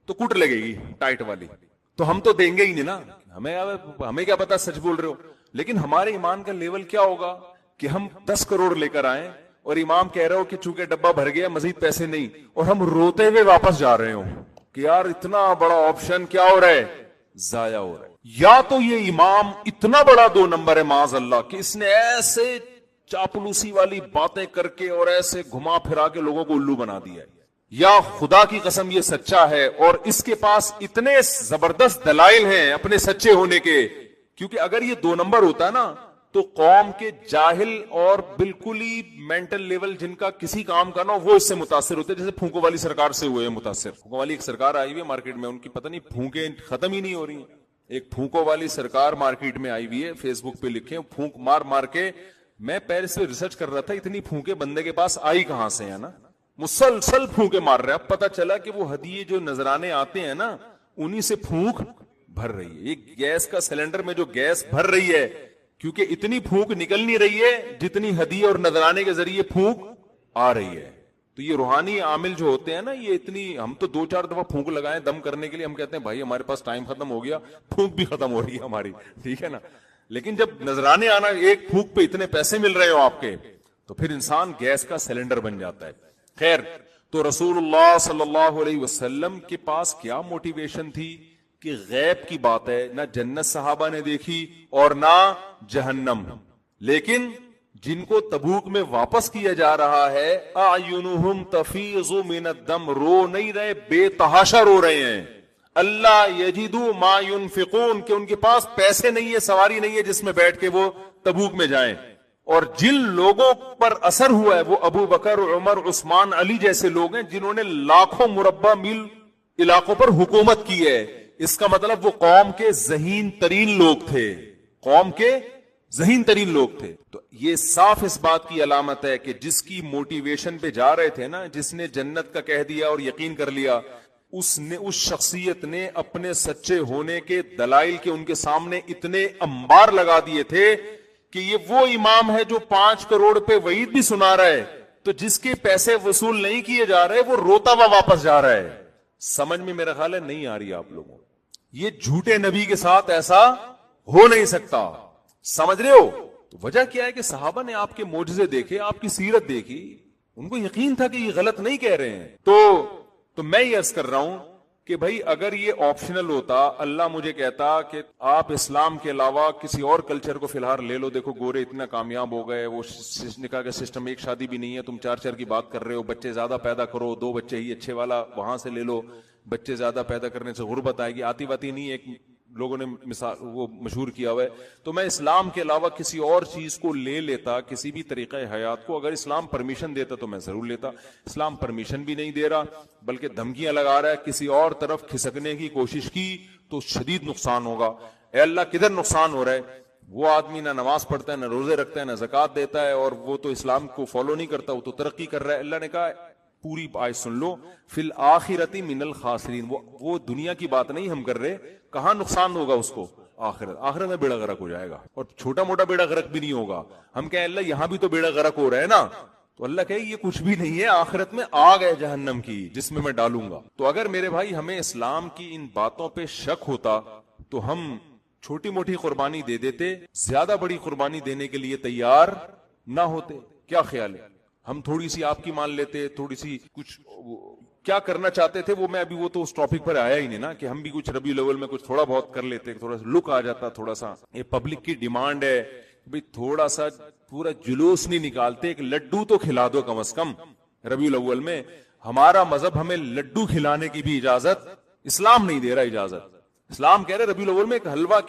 تو کٹ لگے گی ٹائٹ والی, تو ہم تو دیں گے ہی نہیں نا. ہمیں کیا پتا سچ بول رہے ہو. لیکن ہمارے ایمان کا لیول کیا ہوگا کہ ہم 10 کروڑ لے کر آئیں اور امام کہہ رہے ہو کہ چونکہ ڈبہ بھر گیا مزید پیسے نہیں, اور ہم روتے ہوئے واپس جا رہے ہوں کہ یار اتنا بڑا آپشن کیا ہو رہا ہے, ضائع ہو رہا ہے. یا تو یہ امام اتنا بڑا 2 نمبر ہے معاذ اللہ کہ اس نے ایسے چاپلوسی والی باتیں کر کے اور ایسے گھما پھرا کے لوگوں کو الو بنا دیا ہے, یا خدا کی قسم یہ سچا ہے اور اس کے پاس اتنے زبردست دلائل ہیں اپنے سچے ہونے کے. کیونکہ اگر یہ 2 نمبر ہوتا ہے نا تو قوم کے جاہل اور بالکل ہی مینٹل لیول جن کا کسی کام کا نا وہ اس سے متاثر ہوتے, جیسے پھونکو والی سرکار سے ہوئے متاثر. پھونکو والی ایک سرکار آئی ہوئی ہے مارکیٹ میں, ان کی پتہ نہیں پھونکیں ختم ہی نہیں ہو رہی ہیں. ایک پھونکو والی سرکار مارکیٹ میں آئی ہوئی ہے, فیس بک پہ لکھیں پھونک مار مار کے. میں پہلے سے ریسرچ کر رہا تھا اتنی پھونکے بندے کے پاس آئی کہاں سے ہے نا, مسلسل پھونکے مار رہے ہیں. اب پتہ چلا کہ وہ ہدیے جو نذرانے آتے ہیں نا انہی سے پھونک بھر رہی ہے. ایک گیس کا سلنڈر میں جو گیس بھر رہی ہے, کیونکہ اتنی پھونک نکل نہیں رہی ہے جتنی ہدیے اور نذرانے کے ذریعے پھونک آ رہی ہے. تو یہ روحانی عامل جو ہوتے ہیں نا, یہ اتنی, ہم تو 2-4 دفعہ پھونک لگائیں دم کرنے کے لیے, ہم کہتے ہیں بھائی ہمارے پاس ٹائم ختم ہو گیا, پھونک بھی ختم ہو رہی ہے ہماری, ٹھیک ہے نا. لیکن جب نذرانے آنا, ایک پھونک پہ اتنے پیسے مل رہے ہو آپ کے, تو پھر انسان گیس کا سلنڈر بن جاتا ہے. خیر, تو رسول اللہ صلی اللہ علیہ وسلم کے پاس کیا موٹیویشن تھی کہ غیب کی بات ہے, نہ جنت صحابہ نے دیکھی اور نہ جہنم, لیکن جن کو تبوک میں واپس کیا جا رہا ہے اعینہم تفیض من الدم, رو نہیں رہے, بے تحاشا رو رہے ہیں. اللہ یجدوا ما ينفقون, کہ ان کے پاس پیسے نہیں ہے, سواری نہیں ہے جس میں بیٹھ کے وہ تبوک میں جائیں. اور جن لوگوں پر اثر ہوا ہے وہ ابو بکر, عمر, عثمان, علی جیسے لوگ ہیں جنہوں نے لاکھوں مربع میل علاقوں پر حکومت کی ہے. اس کا مطلب وہ قوم کے ذہین ترین لوگ تھے, قوم کے ذہین ترین لوگ تھے. تو یہ صاف اس بات کی علامت ہے کہ جس کی موٹیویشن پہ جا رہے تھے نا, جس نے جنت کا کہہ دیا اور یقین کر لیا, اس شخصیت نے اپنے سچے ہونے کے دلائل کے ان کے سامنے اتنے انبار لگا دیے تھے کہ یہ وہ امام ہے جو 5 کروڑ پہ وعید بھی سنا رہا ہے, تو جس کے پیسے وصول نہیں کیے جا رہے وہ روتا ہوا واپس جا رہا ہے. سمجھ میں میرا خیال ہے نہیں آ رہی آپ لوگوں, یہ جھوٹے نبی کے ساتھ ایسا ہو نہیں سکتا. سمجھ رہے ہو؟ تو وجہ کیا ہے کہ صحابہ نے آپ کے معجزے دیکھے, آپ کی سیرت دیکھی, ان کو یقین تھا کہ یہ غلط نہیں کہہ رہے ہیں. تو میں یہ عرض کر رہا ہوں کہ بھائی اگر یہ آپشنل ہوتا, اللہ مجھے کہتا کہ آپ اسلام کے علاوہ کسی اور کلچر کو فی الحال لے لو, دیکھو گورے اتنا کامیاب ہو گئے, وہ نکاح کا سسٹم, ایک شادی بھی نہیں ہے, تم 4 کی بات کر رہے ہو, بچے زیادہ پیدا کرو, 2 بچے ہی اچھے والا وہاں سے لے لو, بچے زیادہ پیدا کرنے سے غربت آئے گی, آتی واتی نہیں, ایک لوگوں نے مثال وہ مشہور کیا ہوا ہے. تو میں اسلام کے علاوہ کسی اور چیز کو لے لیتا, کسی بھی طریقہ حیات کو, اگر اسلام پرمیشن دیتا تو میں ضرور لیتا. اسلام پرمیشن بھی نہیں دے رہا بلکہ دھمکیاں لگا رہا ہے, کسی اور طرف کھسکنے کی کوشش کی تو شدید نقصان ہوگا. اے اللہ کدھر نقصان ہو رہا ہے؟ وہ آدمی نہ نماز پڑھتا ہے, نہ روزے رکھتا ہے, نہ زکوٰۃ دیتا ہے, اور وہ تو اسلام کو فالو نہیں کرتا, وہ تو ترقی کر رہا ہے. اللہ نے کہا پوری آیت سن لو, فی الآخرۃ من الخاسرین, وہ دنیا کی بات نہیں ہم کر رہے, کہاں نقصان ہوگا اس کو؟ آخرت میں بیڑا غرق ہو جائے گا, اور چھوٹا موٹا بیڑا غرق بھی نہیں ہوگا. ہم کہیں اللہ یہاں بھی تو بیڑا غرق ہو رہا ہے نا, تو اللہ کہے یہ کچھ بھی نہیں ہے, آخرت میں آگ ہے جہنم کی جس میں ڈالوں گا. تو اگر میرے بھائی ہمیں اسلام کی ان باتوں پہ شک ہوتا تو ہم چھوٹی موٹی قربانی دے دیتے, زیادہ بڑی قربانی دینے کے لیے تیار نہ ہوتے. کیا خیال ہے؟ ہم تھوڑی سی آپ کی مان لیتے, تھوڑی سی کچھ کیا کرنا چاہتے تھے وہ, میں ابھی وہ تو اس ٹاپک پر آیا ہی نہیں نا, کہ ہم بھی کچھ ربیع الاول میں کچھ تھوڑا بہت کر لیتے, تھوڑا سا لک آ جاتا, تھوڑا سا. یہ پبلک کی ڈیمانڈ ہے بھئی تھوڑا سا پورا جلوس نہیں نکالتے, ایک لڈو تو کھلا دو کم از کم ربیع الاول میں. ہمارا مذہب ہمیں لڈو کھلانے کی بھی اجازت, اسلام نہیں دے رہا اجازت. اسلام کہہ رہے ربیع الاول میں ایک حلوہ,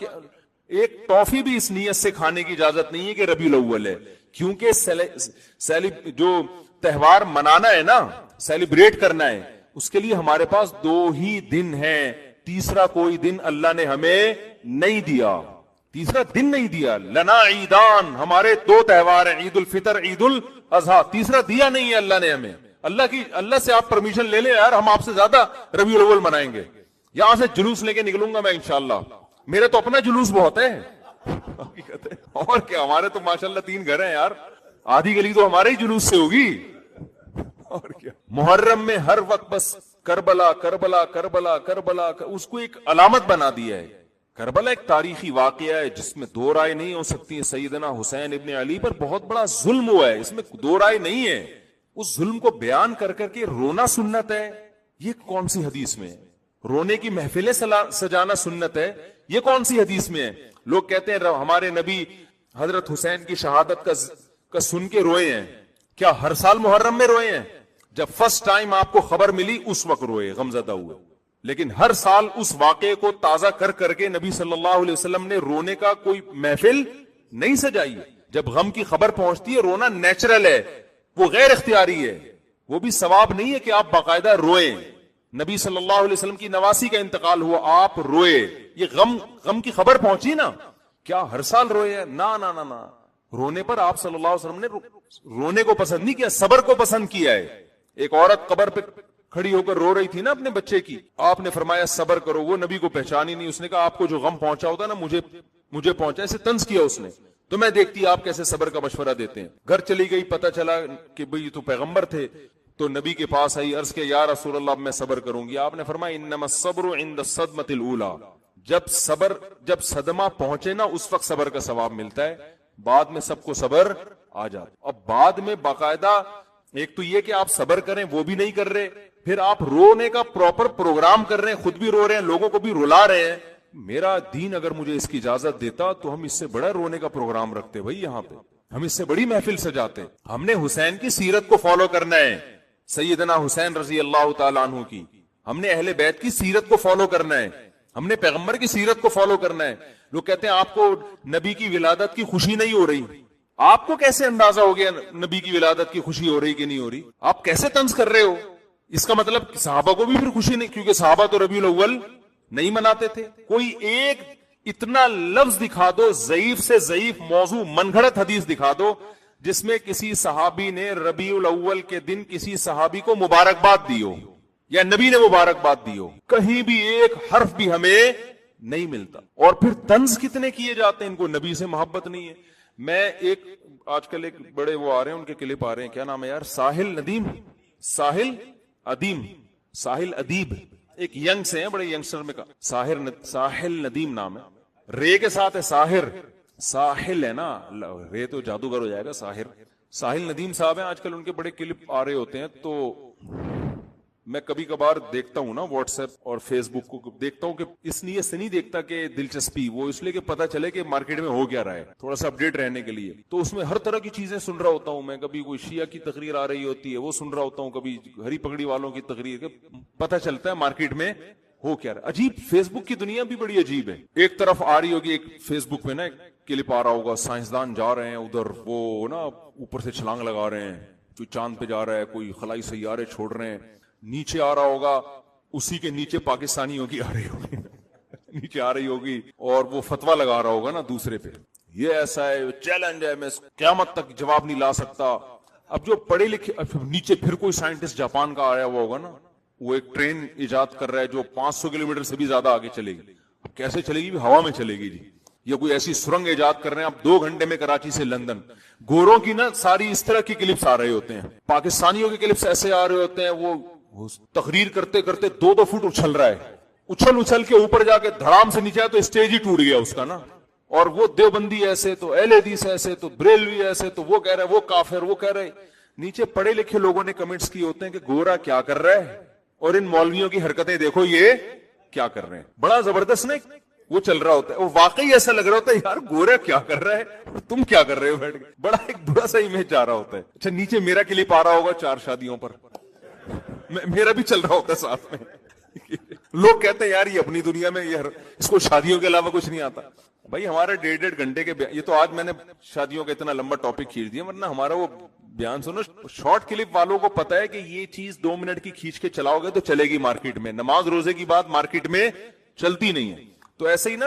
ایک ٹافی بھی اس نیت سے کھانے کی اجازت نہیں ہے کہ ربیع الاول ہے, کیونکہ جو تہوار منانا ہے نا, سیلیبریٹ کرنا ہے, اس کے لیے ہمارے پاس 2 ہی دن ہیں, تیسرا کوئی دن اللہ نے ہمیں نہیں دیا. تیسرا دن نہیں دیا. لنا عیدان, ہمارے 2 تہوار ہیں, عید الفطر عید الاضحیٰ, تیسرا دیا نہیں ہے اللہ نے ہمیں. اللہ سے آپ پرمیشن لے لیں یار, ہم آپ سے زیادہ ربیع الاول منائیں گے. یہاں سے جلوس لے کے نکلوں گا میں انشاءاللہ, میرے تو اپنا جلوس بہت ہے. اور کیا, ہمارے تو ماشاءاللہ 3 گھر ہیں یار, آدھی گلی تو ہمارے ہی جلوس سے ہوگی. اور کیا, محرم میں ہر وقت بس کربلا کربلا کربلا کربلا, اس کو ایک علامت بنا دیا ہے. کربلا ایک تاریخی واقعہ ہے جس میں 2 رائے نہیں ہو سکتی. سیدنا حسین ابن علی پر بہت بڑا ظلم ہوا ہے, اس میں 2 رائے نہیں ہے. اس ظلم کو بیان کر کر کے رونا سنت ہے, یہ کون سی حدیث میں ہے؟ رونے کی محفلیں سجانا سنت ہے, یہ کون سی حدیث میں ہے؟ لوگ کہتے ہیں ہمارے نبی حضرت حسین کی شہادت کا سن کے روئے ہیں. کیا ہر سال محرم میں روئے ہیں؟ جب فرسٹ ٹائم آپ کو خبر ملی اس وقت روئے, غمزدہ ہوئے. لیکن ہر سال اس واقعے کو تازہ کر کر کے نبی صلی اللہ علیہ وسلم نے رونے کا کوئی محفل نہیں سجائی. جب غم کی خبر پہنچتی ہے رونا نیچرل ہے, وہ غیر اختیاری ہے, وہ بھی ثواب نہیں ہے کہ آپ باقاعدہ روئیں. نبی صلی اللہ علیہ وسلم کی نواسی کا انتقال ہوا, آپ روئے, یہ غم کی خبر پہنچی نا. کیا ہر سال روئے ہیں؟ نہ. رونے پر آپ صلی اللہ علیہ وسلم نے رونے کو پسند نہیں کیا, صبر کو پسند کیا ہے. ایک عورت قبر پہ کھڑی ہو کر رو رہی تھی نا اپنے بچے کی, آپ نے فرمایا صبر کرو. وہ نبی کو پہچانی نہیں, اس نے کہا آپ کو جو غم پہنچا ہوتا نا مجھے پہنچا, اسے طنز کیا اس نے. تو میں دیکھتی آپ کیسے صبر کا مشورہ دیتے ہیں. گھر چلی گئی, پتہ چلا کہ بھئی تو پیغمبر تھے, تو نبی کے پاس آئی, عرض کیا یا رسول اللہ میں صبر کروں گی. آپ نے فرمایا انما الصبر عند الصدمۃ الاولى, جب صدمہ پہنچے نا اس وقت صبر کا ثواب ملتا ہے, بعد میں سب کو صبر آ جاتا. اب بعد میں باقاعدہ ایک تو یہ کہ آپ صبر کریں, وہ بھی نہیں کر رہے, پھر آپ رونے کا پراپر پروگرام کر رہے ہیں, خود بھی رو رہے ہیں, لوگوں کو بھی رلا رہے ہیں. میرا دین اگر مجھے اس کی اجازت دیتا تو ہم اس سے بڑا رونے کا پروگرام رکھتے بھائی, یہاں پہ ہم اس سے بڑی محفل سجاتے. ہم نے حسین کی سیرت کو فالو کرنا ہے, سیدنا حسین رضی اللہ تعالیٰ عنہ کی. ہم نے اہل بیت کی سیرت کو فالو کرنا ہے, ہم نے پیغمبر کی سیرت کو فالو کرنا ہے. لوگ کہتے ہیں آپ کو نبی کی ولادت کی خوشی نہیں ہو رہی. آپ کو کیسے اندازہ ہو گیا نبی کی ولادت کی خوشی ہو رہی کہ نہیں ہو رہی؟ آپ کیسے طنز کر رہے ہو؟ اس کا مطلب صحابہ کو بھی پھر خوشی نہیں, کیونکہ صحابہ تو ربیع الاول نہیں مناتے تھے. کوئی ایک اتنا لفظ دکھا دو, ضعیف سے ضعیف موضوع من گھڑت حدیث دکھا دو جس میں کسی صحابی نے ربیع الاول کے دن کسی صحابی کو مبارکباد دی ہو یا نبی نے مبارکباد دی ہو. کہیں بھی ایک حرف بھی ہمیں نہیں ملتا. اور پھر طنز کتنے کیے جاتے ہیں, ان کو نبی سے محبت نہیں ہے. میں آج کل ایک بڑے وہ آ رہے ہیں, ان کے کلپ آ رہے ہیں, کیا نام ہے یار, ساحل ادیب, ایک ینگ سے ہیں, بڑے ینگسٹر میں کا ساحل ندیم نام ہے, رے کے ساتھ ہے ساحل ہے نا, رے تو جادوگر ہو جائے گا. ساحل ندیم صاحب ہیں, آج کل ان کے بڑے کلپ آ رہے ہوتے ہیں. تو میں کبھی کبھار دیکھتا ہوں نا واٹس ایپ اور فیس بک کو, دیکھتا ہوں کہ اس لیے سے نہیں دیکھتا کہ دلچسپی, وہ اس لیے کہ پتہ چلے کہ مارکیٹ میں ہو کیا رہا ہے, تھوڑا سا اپڈیٹ رہنے کے لیے. تو اس میں ہر طرح کی چیزیں سن رہا ہوتا ہوں میں, کبھی کوئی شیعہ کی تقریر آ رہی ہوتی ہے وہ سن رہا ہوتا ہوں, کبھی ہری پگڑی والوں کی تقریر, پتہ چلتا ہے مارکیٹ میں ہو کیا رہا ہے. عجیب, فیس بک کی دنیا بھی بڑی عجیب ہے. ایک طرف آ رہی ہوگی, ایک فیس بک پہ نا کلپ آ رہا ہوگا, سائنسدان جا رہے ہیں ادھر, وہ نا اوپر سے چھلانگ لگا رہے ہیں, کوئی چاند پہ جا رہا ہے, کوئی خلائی سیارے چھوڑ رہے ہیں. نیچے آ رہا ہوگا, اسی کے نیچے پاکستانیوں کی آ رہی ہوگی نیچے آ رہی ہوگی, اور وہ فتویٰ لگا رہا ہوگا نا دوسرے پہ, یہ ایسا ہے, چیلنج ہے, میں قیامت تک جواب نہیں لا سکتا. اب جو پڑھے لکھے, نیچے پھر کوئی سائنٹسٹ جاپان کا آیا ہوا ہوگا نا, وہ ایک ٹرین ایجاد کر رہا ہے جو 500 کلومیٹر سے بھی زیادہ آگے چلے گی. اب کیسے چلے گی؟ ہوا میں چلے گی جی. یا کوئی ایسی سرنگ ایجاد کر رہے ہیں, اب 2 گھنٹے میں کراچی سے لندن. گوروں کی نا ساری اس طرح کی کلپس آ رہے ہوتے ہیں, پاکستانیوں کے کلپس ایسے آ رہے ہوتے ہیں, وہ تقریر کرتے کرتے 2 فٹ اچھل رہا ہے, اچھل کے اوپر جا کے دھڑام سے نیچے آیا تو اسٹیج ہی ٹوٹ گیا اس کا نا. اور وہ دیوبندی ایسے, تو اہل حدیث ایسے, تو بریلوی ایسے, تو وہ کہہ رہے وہ کافر, وہ کہہ رہے. نیچے پڑھے لکھے لوگوں نے کمنٹس کیے ہوتے ہیں کہ گورا کیا کر رہا ہے, اور ان مولویوں کی حرکتیں دیکھو یہ کیا کر رہے ہیں. بڑا زبردست نہیں وہ چل رہا ہوتا ہے, وہ واقعی ایسا لگ رہا ہوتا ہے یار گورا کیا کر رہا ہے اور تم کیا کر رہے ہو بیٹھ کے. بڑا ایک برا سا امیج جا رہا ہوتا ہے. اچھا, نیچے میرا کلپ آ رہا ہوگا 4 شادیوں پر, میرا بھی چل رہا ہوتا ہے ساتھ میں. لوگ کہتے ہیں یار یہ اپنی دنیا میں, یہ اس کو شادیوں کے علاوہ کچھ نہیں آتا. بھائی ہمارے 1.5 گھنٹے کے یہ تو آج میں نے شادیوں کا اتنا لمبا ٹاپک کھینچ دیا, ورنہ ہمارا وہ بیان سنو. شارٹ کلپ والوں کو پتا ہے کہ یہ چیز 2 منٹ کی کھینچ کے چلاؤ گے تو چلے گی مارکیٹ میں. نماز روزے کی بات مارکیٹ میں چلتی نہیں ہے. تو ایسے ہی نا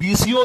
20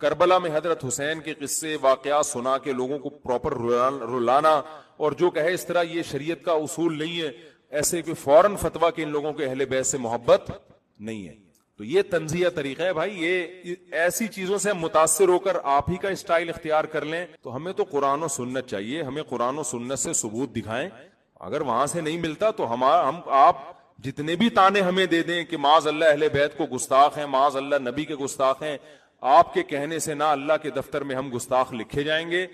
کربلا میں حضرت حسین کے قصے واقعات سنا کے لوگوں کو پراپر رلانا، اور جو کہے اس طرح یہ شریعت کا اصول نہیں ہے، ایسے کوئی فوراً فتویٰ کہ ان لوگوں کے اہل بیت سے محبت نہیں ہے. تو یہ تنزیہ طریقہ ہے بھائی. یہ ایسی چیزوں سے ہم متاثر ہو کر آپ ہی کا اسٹائل اختیار کر لیں تو ہمیں تو قرآن و سنت چاہیے. ہمیں قرآن و سنت سے ثبوت دکھائیں. اگر وہاں سے نہیں ملتا تو ہم آپ جتنے بھی تانے ہمیں دے دیں کہ معاذ اللہ اہل بیت کو گستاخ ہیں، معاذ اللہ نبی کے گستاخ ہیں، آپ کے کہنے سے نہ اللہ کے دفتر میں ہم گستاخ لکھے جائیں گے،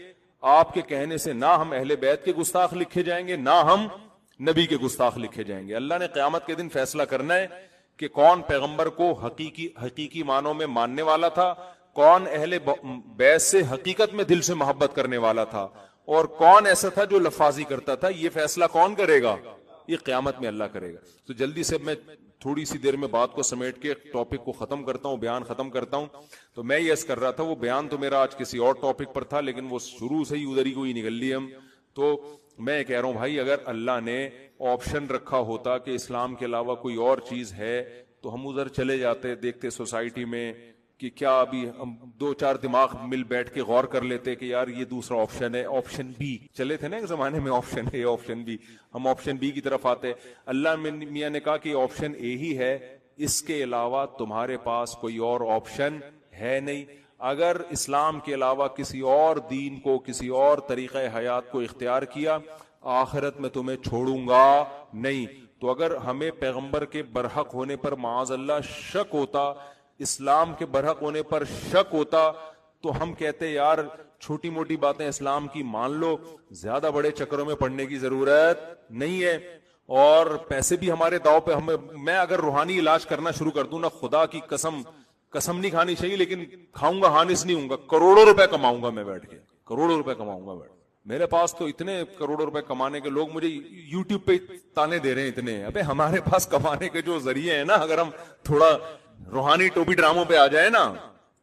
آپ کے کہنے سے نہ ہم اہل بیت کے گستاخ لکھے جائیں گے، نہ ہم نبی کے گستاخ لکھے جائیں گے. اللہ نے قیامت کے دن فیصلہ کرنا ہے کہ کون پیغمبر کو حقیقی معنوں میں ماننے والا تھا، کون اہل بیت سے حقیقت میں دل سے محبت کرنے والا تھا، اور کون ایسا تھا جو لفاظی کرتا تھا. یہ فیصلہ کون کرے گا؟ یہ قیامت میں اللہ کرے گا. تو جلدی سے میں تھوڑی سی دیر میں بات کو سمیٹ کے ٹاپک کو ختم کرتا ہوں، بیان ختم کرتا ہوں. تو میں یہ عرض کر رہا تھا، وہ بیان تو میرا آج کسی اور ٹاپک پر تھا لیکن وہ شروع سے ہی ادھر ہی کوئی نکل لی ہم. تو میں کہہ رہا ہوں بھائی، اگر اللہ نے آپشن رکھا ہوتا کہ اسلام کے علاوہ کوئی اور چیز ہے تو ہم ادھر چلے جاتے، دیکھتے سوسائٹی میں کہ کیا ابھی ہم دو چار دماغ مل بیٹھ کے غور کر لیتے کہ یار یہ دوسرا آپشن ہے، آپشن بی. چلے تھے نا ایک زمانے میں آپشن اے آپشن بی، ہم آپشن بی کی طرف آتے. اللہ میاں نے کہا کہ آپشن اے ہی ہے، اس کے علاوہ تمہارے پاس کوئی اور آپشن ہے نہیں. اگر اسلام کے علاوہ کسی اور دین کو، کسی اور طریقہ حیات کو اختیار کیا، آخرت میں تمہیں چھوڑوں گا نہیں. تو اگر ہمیں پیغمبر کے برحق ہونے پر معاذ اللہ شک ہوتا، اسلام کے برحق ہونے پر شک ہوتا، تو ہم کہتے یار چھوٹی موٹی باتیں اسلام کی مان لو، زیادہ بڑے چکروں میں پڑنے کی ضرورت نہیں ہے. اور پیسے بھی ہمارے داؤ پہ. میں اگر روحانی علاج کرنا شروع کر دوں نا، خدا کی قسم نہیں کھانی چاہیے لیکن کھاؤں گا، ہانس نہیں ہوں گا، کروڑوں روپے کماؤں گا میں بیٹھ کے، کروڑوں روپے کماؤں گا. میرے پاس تو اتنے کروڑوں روپے کمانے کے لوگ مجھے یوٹیوب پہ تانے دے رہے ہیں اتنے. ابے ہمارے پاس کمانے کے جو ذریعے ہیں نا، اگر ہم تھوڑا روحانی ٹوپی ڈراموں پہ آ جائے نا،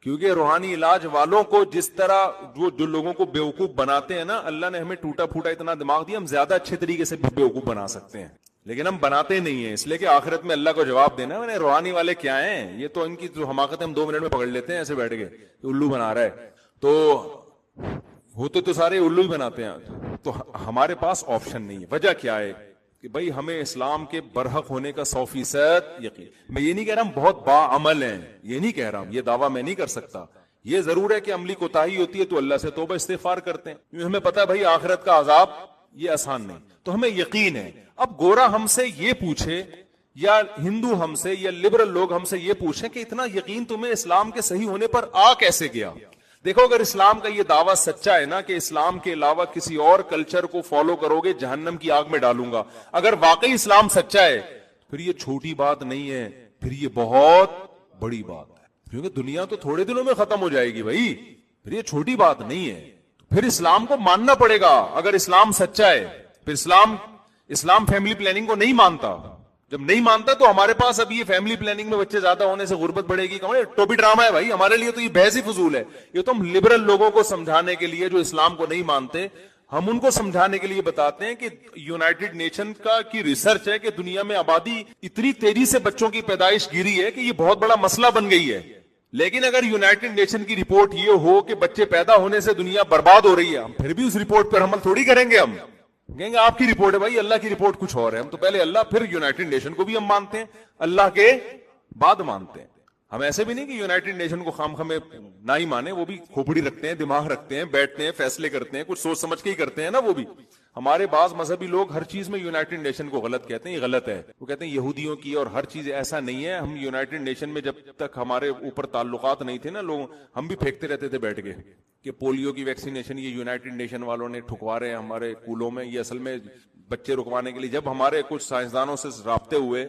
کیونکہ روحانی علاج والوں کو جس طرح جو لوگوں کو بیوقوف بناتے ہیں نا، اللہ نے ہمیں ٹوٹا پھوٹا اتنا دماغ دیا، ہم زیادہ اچھے طریقے سے بیوقوف بنا سکتے ہیں، لیکن ہم بناتے نہیں ہیں. اس لیے کہ آخرت میں اللہ کو جواب دینا ہے. روحانی والے کیا ہیں؟ یہ تو ان کی جو حماقت ہم 2 منٹ میں پکڑ لیتے ہیں ایسے بیٹھ کے، الو بنا رہا ہے. تو ہوتے تو سارے الو ہی بناتے ہیں. تو ہمارے پاس آپشن نہیں ہے. وجہ کیا ہے؟ کہ بھائی ہمیں اسلام کے برحق ہونے کا 100% یقین. میں یہ نہیں کہہ رہا ہم بہت باعمل ہیں، یہ نہیں کہہ رہا ہوں، یہ دعویٰ میں نہیں کر سکتا. یہ ضرور ہے کہ عملی کوتاہی ہوتی ہے تو اللہ سے توبہ استغفار کرتے ہیں، کیونکہ ہمیں پتا ہے بھائی آخرت کا عذاب یہ آسان نہیں. تو ہمیں یقین ہے. اب گورا ہم سے یہ پوچھے، یا ہندو ہم سے، یا لبرل لوگ ہم سے یہ پوچھیں کہ اتنا یقین تمہیں اسلام کے صحیح ہونے پر آ کیسے گیا؟ دیکھو، اگر اسلام کا یہ دعویٰ سچا ہے نا کہ اسلام کے علاوہ کسی اور کلچر کو فالو کرو گے جہنم کی آگ میں ڈالوں گا، اگر واقعی اسلام سچا ہے پھر یہ چھوٹی بات نہیں ہے، پھر یہ بہت بڑی بات ہے. کیونکہ دنیا تو تھوڑے دنوں میں ختم ہو جائے گی بھائی، پھر یہ چھوٹی بات نہیں ہے. پھر اسلام کو ماننا پڑے گا. اگر اسلام سچا ہے پھر اسلام فیملی پلاننگ کو نہیں مانتا. جب نہیں مانتا تو ہمارے پاس اب یہ فیملی پلاننگ میں بچے زیادہ ہونے سے غربت بڑھے گی، ٹوپی ڈرامہ ہے بھائی ہمارے لیے. تو یہ بحث ہی فضول ہے. یہ تو ہم لبرل لوگوں کو سمجھانے کے لیے جو اسلام کو نہیں مانتے، ہم ان کو سمجھانے کے لیے بتاتے ہیں کہ یونائٹڈ نیشن کی ریسرچ ہے کہ دنیا میں آبادی اتنی تیزی سے بچوں کی پیدائش گری ہے کہ یہ بہت بڑا مسئلہ بن گئی ہے. لیکن اگر یونائٹڈ نیشن کی رپورٹ یہ ہو کہ بچے پیدا ہونے سے دنیا برباد ہو رہی ہے، ہم پھر بھی اس رپورٹ پر عمل تھوڑی کریں گے. ہم کہیں گے آپ کی رپورٹ ہے بھائی، اللہ کی رپورٹ کچھ اور ہے. ہم تو پہلے اللہ پھر یونائٹڈ نیشن کو بھی ہم مانتے ہیں، اللہ کے بعد مانتے ہیں. ہم ایسے بھی نہیں کہ یونائٹڈ نیشن کو خام خامے نہ ہی مانے، وہ بھی کھوپڑی رکھتے ہیں، دماغ رکھتے ہیں، بیٹھتے ہیں، فیصلے کرتے ہیں، کچھ سوچ سمجھ کے ہی کرتے ہیں نا. وہ بھی ہمارے بعض مذہبی لوگ ہر چیز میں یونائٹڈ نیشن کو غلط کہتے ہیں. یہ غلط ہے. وہ کہتے ہیں یہودیوں کی اور ہر چیز، ایسا نہیں ہے. ہم یونائٹڈ نیشن میں جب تک ہمارے اوپر تعلقات نہیں تھے نا، لوگ ہم بھی پھینکتے رہتے تھے بیٹھ کے کہ پولیو کی ویکسینیشن یہ یونائٹڈ نیشن والوں نے ٹھکوا رہے ہیں ہمارے اسکولوں میں. یہ اصل میں بچے رکوانے کے لیے. جب ہمارے کچھ سائنسدانوں سے رابطے ہوئے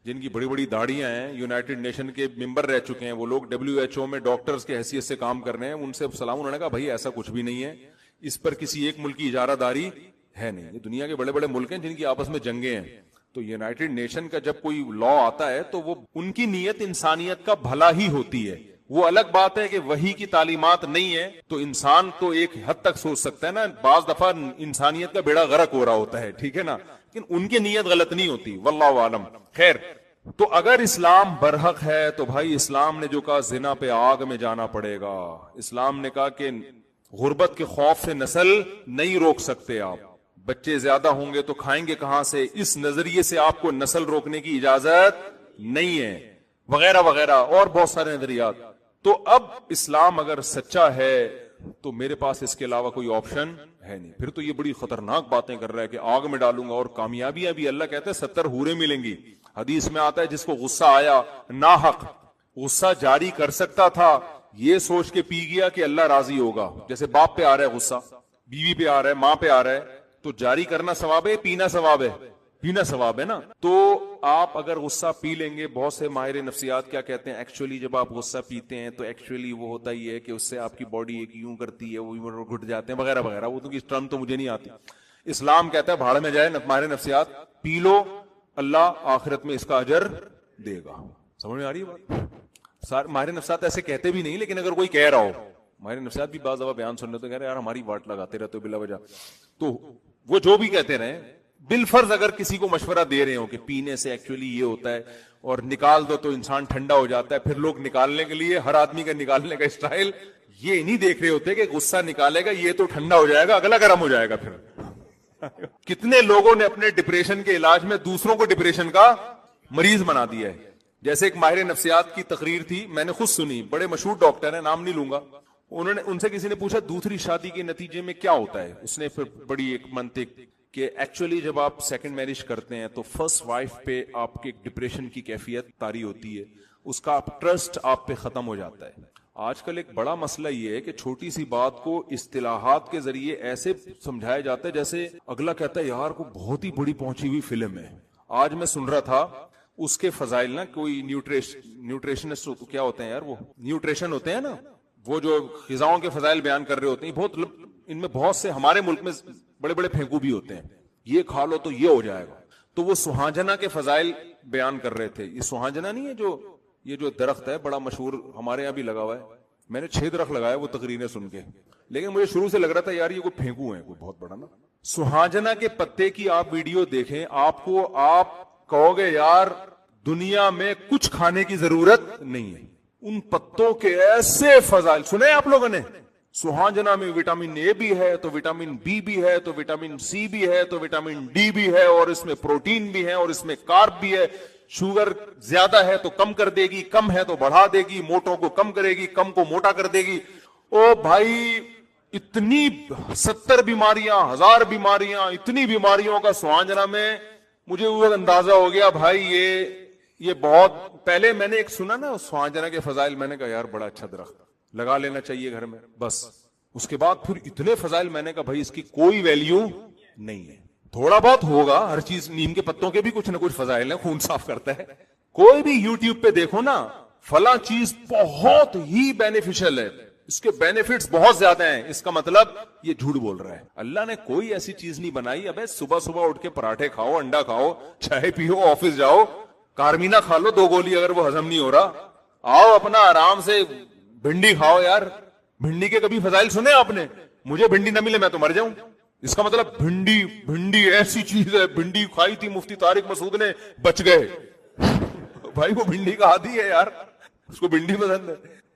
جن کی بڑی بڑی داڑیاں ہیں، یونائٹڈ نیشن کے ممبر رہ چکے ہیں، وہ لوگ WHO میں ڈاکٹرز کے حیثیت سے کام کر رہے ہیں، ان سے سلام. انہوں نے کہا بھائی ایسا کچھ بھی نہیں ہے، اس پر کسی ایک ملک کی اجارہ داری ہے نہیں. یہ دنیا کے بڑے بڑے ملک ہیں جن کی آپس میں جنگیں ہیں. تو یونائٹڈ نیشن کا جب کوئی لا آتا ہے تو وہ ان کی نیت انسانیت کا بھلا ہی ہوتی ہے. وہ الگ بات ہے کہ وحی کی تعلیمات نہیں ہے تو انسان تو ایک حد تک سوچ سکتا ہے نا. بعض دفعہ انسانیت کا بیڑا غرق ہو رہا ہوتا ہے، ٹھیک ہے نا، لیکن ان کی نیت غلط نہیں ہوتی. واللہ عالم. خیر، تو اگر اسلام برحق ہے تو بھائی اسلام نے جو کہا زنا پہ آگ میں جانا پڑے گا. اسلام نے کہا کہ غربت کے خوف سے نسل نہیں روک سکتے آپ, بچے زیادہ ہوں گے تو کھائیں گے کہاں سے, اس نظریے سے آپ کو نسل روکنے کی اجازت نہیں ہے, وغیرہ وغیرہ اور بہت سارے نظریات. تو اب اسلام اگر سچا ہے تو میرے پاس اس کے علاوہ کوئی آپشن ہے نہیں. پھر تو یہ بڑی خطرناک باتیں کر رہا ہے کہ آگ میں ڈالوں گا, اور کامیابیاں بھی اللہ کہتے ہیں 70 حوریں ملیں گی. حدیث میں آتا ہے جس کو غصہ آیا ناحق, غصہ جاری کر سکتا تھا, یہ سوچ کے پی گیا کہ اللہ راضی ہوگا. جیسے باپ پہ آ رہا ہے غصہ, بیوی پہ آ رہا ہے, ماں پہ آ رہا ہے, تو جاری کرنا ثواب ہے, پینا ثواب ہے, پینا ثواب ہے نا. تو آپ اگر غصہ پی لیں گے, بہت سے ماہر نفسیات کیا کہتے ہیں, ایکچولی جب آپ غصہ پیتے ہیں تو ایکچولی وہ ہوتا ہی ہے کہ اس سے آپ کی باڈی ایک یوں کرتی ہے, وہ گھٹ جاتے ہیں وغیرہ وغیرہ. وہ تو اس ٹرم تو مجھے نہیں آتی. اسلام کہتا ہے بھاڑ میں جائے ماہر نفسیات, پی لو, اللہ آخرت میں اس کا اجر دے گا. سمجھ میں آ رہی ہے بات؟ ماہر نفسیات ایسے کہتے بھی نہیں, لیکن اگر کوئی کہہ رہا ہو, ماہر نفسیات بھی بعض دفعہ بیان سننے تو کہہ رہے ہیں یار ہماری واٹ لگاتے رہتے ہو بلا وجہ, تو وہ جو بھی کہتے رہے, بالفرض اگر کسی کو مشورہ دے رہے ہو کہ پینے سے ایکچولی یہ ہوتا ہے اور نکال دو تو انسان ٹھنڈا ہو جاتا ہے, پھر لوگ نکالنے کے لیے ہر آدمی کا نکالنے کا اسٹائل یہ نہیں دیکھ رہے ہوتے کہ غصہ نکالے گا یہ تو ٹھنڈا ہو جائے گا, اگلا گرم ہو جائے گا. پھر کتنے لوگوں نے اپنے ڈپریشن کے علاج میں دوسروں کو ڈپریشن کا مریض بنا دیا ہے. جیسے ایک ماہر نفسیات کی تقریر تھی, میں نے خود سنی, بڑے مشہور ڈاکٹر ہیں, نام نہیں لوں گا. انہوں نے, ان سے کسی نے پوچھا دوسری شادی کے نتیجے میں کیا ہوتا ہے, اس نے پھر بڑی ایک منطق کہ ایکچولی جب آپ سیکنڈ میرج کرتے ہیں تو فرسٹ وائف پہ آپ کے ڈپریشن کی کیفیت طاری ہوتی ہے, اس کا ٹرسٹ آپ پہ ختم ہو جاتا ہے. آج کل ایک بڑا مسئلہ یہ ہے کہ چھوٹی سی بات کو اصطلاحات کے ذریعے ایسے سمجھایا جاتا ہے جیسے اگلا کہتا ہے یار کو بہت ہی بڑی پہنچی ہوئی فلم ہے. آج میں سن رہا تھا اس کے فضائل نا, کوئی نیوٹریشنسٹ کیا ہوتے ہیں یار, وہ نیوٹریشن ہوتے ہیں نا, وہ جو غذاؤں کے فضائل بیان کر رہے ہوتے ہیں, بہت ان میں بہت سے ہمارے ملک میں بڑے بڑے پھینکو بھی ہوتے ہیں, یہ کھا لو تو یہ ہو جائے گا. تو وہ سہاجنا کے فضائل بیان کر رہے تھے. یہ سہاجنا نہیں ہے یہ جو درخت ہے بڑا مشہور, ہمارے یہاں بھی لگا ہوا ہے, میں نے 6 درخت لگائے وہ تقریریں سن کے, لیکن مجھے شروع سے لگ رہا تھا یار یہ کوئی پھینکو ہے کوئی بہت بڑا نا. سہاجنا کے پتے کی آپ ویڈیو دیکھیں, آپ کہو گے یار دنیا میں کچھ کھانے کی ضرورت نہیں ہے. ان پتوں کے ایسے فضائل سنے آپ لوگوں نے. سہاجنا میں وٹامن اے بھی ہے, تو وٹامن بی بھی ہے, تو وٹامن سی بھی ہے, تو وٹامن ڈی بھی ہے, اور اس میں پروٹین بھی ہے, اور اس میں کارب بھی ہے. شوگر زیادہ ہے تو کم کر دے گی, کم ہے تو بڑھا دے گی, موٹوں کو کم کرے گی, کم کو موٹا کر دے گی. او بھائی اتنی 70 بیماریاں, 1000 بیماریاں, اتنی بیماریوں کا سہاجنا میں. مجھے وہ اندازہ ہو گیا بھائی یہ بہت پہلے میں نے ایک سنا نا سہاجنا کے فضائل, میں نے کہا یار بڑا اچھا درخت لگا لینا چاہیے گھر میں, بس. اس کے بعد پھر اتنے فضائل, میں نے کہا بھائی اس کی کوئی ویلیو نہیں ہے. تھوڑا بہت ہوگا ہر چیز, نیم کے پتوں کے بھی کچھ نہ کچھ فضائل ہیں, خون صاف کرتا ہے. کوئی بھی یوٹیوب پہ دیکھو نا, فلاں چیز بہت ہی بینیفیشل ہے, اس کے بینیفٹس بہت زیادہ ہیں, اس کا مطلب یہ جھوٹ بول رہا ہے. اللہ نے کوئی ایسی چیز نہیں بنائی. ابے صبح صبح اٹھ کے پراٹھے کھاؤ, انڈا کھاؤ, چائے پیو, آفس جاؤ, کارمینا کھا لو 2 گولی اگر وہ ہضم نہیں ہو رہا, آؤ اپنا آرام سے بھنڈی کھاؤ. یار بھنڈی کے کبھی فضائل سنے آپ نے؟ مجھے بھنڈی نہ ملے میں تو مر جاؤں. اس کا مطلب بھنڈی ایسی چیز ہے, بھنڈی کھائی تھی مفتی طارق مسعود نے, بچ گئے. بھائی وہ بھنڈی کا عادی ہے یار, اس کو بھنڈی پسند ہے.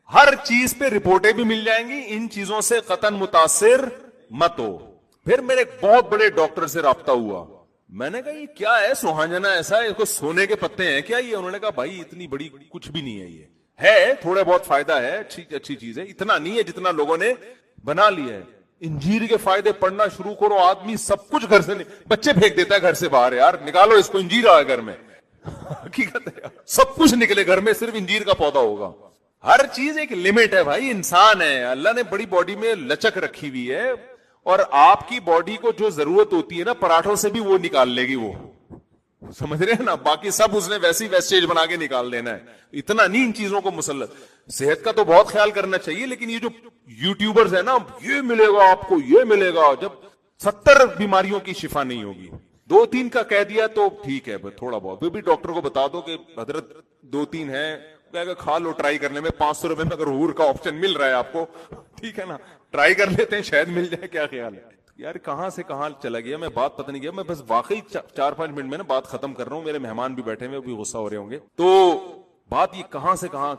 ہر چیز پہ رپورٹیں بھی مل جائیں گی, ان چیزوں سے قطعاً متاثر مت ہو. پھر میرے ایک بہت بڑے ڈاکٹر سے رابطہ ہوا, میں نے کہا یہ کیا ہے سہاجنا, ایسا ہے اس کو سونے کے پتے ہیں کیا یہ؟ انہوں نے کہا بھائی اتنی بڑی کچھ بھی نہیں ہے, یہ ہے تھوڑا بہت فائدہ ہے, اچھی چیز ہے, اتنا نہیں ہے جتنا لوگوں نے بنا لیا ہے. انجیر کے فائدے پڑھنا شروع کرو, آدمی سب کچھ گھر سے بچے پھینک دیتا ہے گھر سے باہر, یار نکالو اس کو, انجیر آ گھر میں. حقیقت ہے سب کچھ نکلے گھر میں, صرف انجیر کا پودا ہوگا. ہر چیز ایک لمٹ ہے بھائی, انسان ہے, اللہ نے بڑی باڈی میں لچک رکھی ہوئی ہے, اور آپ کی باڈی کو جو ضرورت ہوتی ہے نا پراٹھوں سے بھی وہ نکال لے گی, وہ سمجھ رہے ہیں نا, باقی سب اس نے ویسی ویسٹیج بنا کے نکال دینا ہے. اتنا نہیں ان چیزوں کو مسلط. صحت کا تو بہت خیال کرنا چاہیے, لیکن یہ جو یوٹیوبرز ہیں نا, یہ ملے گا آپ کو, یہ ملے گا, جب 70 بیماریوں کی شفا نہیں ہوگی. 2-3 کا کہہ دیا تو ٹھیک ہے, تھوڑا بہت پھر بھی ڈاکٹر کو بتا دو کہ حضرت 2-3 ہیں, کھا لو, ٹرائی کرنے میں 500 روپے میں اگر حور کا آپشن مل رہا ہے آپ کو, ٹھیک ہے نا, ٹرائی کر لیتے ہیں, شاید مل جائے, کیا خیال ہے. یار کہاں سے کہاں چلا گیا میں، بات پتہ نہیں گیا، میں بس واقعی 4-5 منٹ میں نا بات ختم کر رہا ہوں، میرے مہمان بھی بیٹھے ہوئے بھی غصہ ہو رہے ہوں گے، تو بات یہ کہاں سے کہاں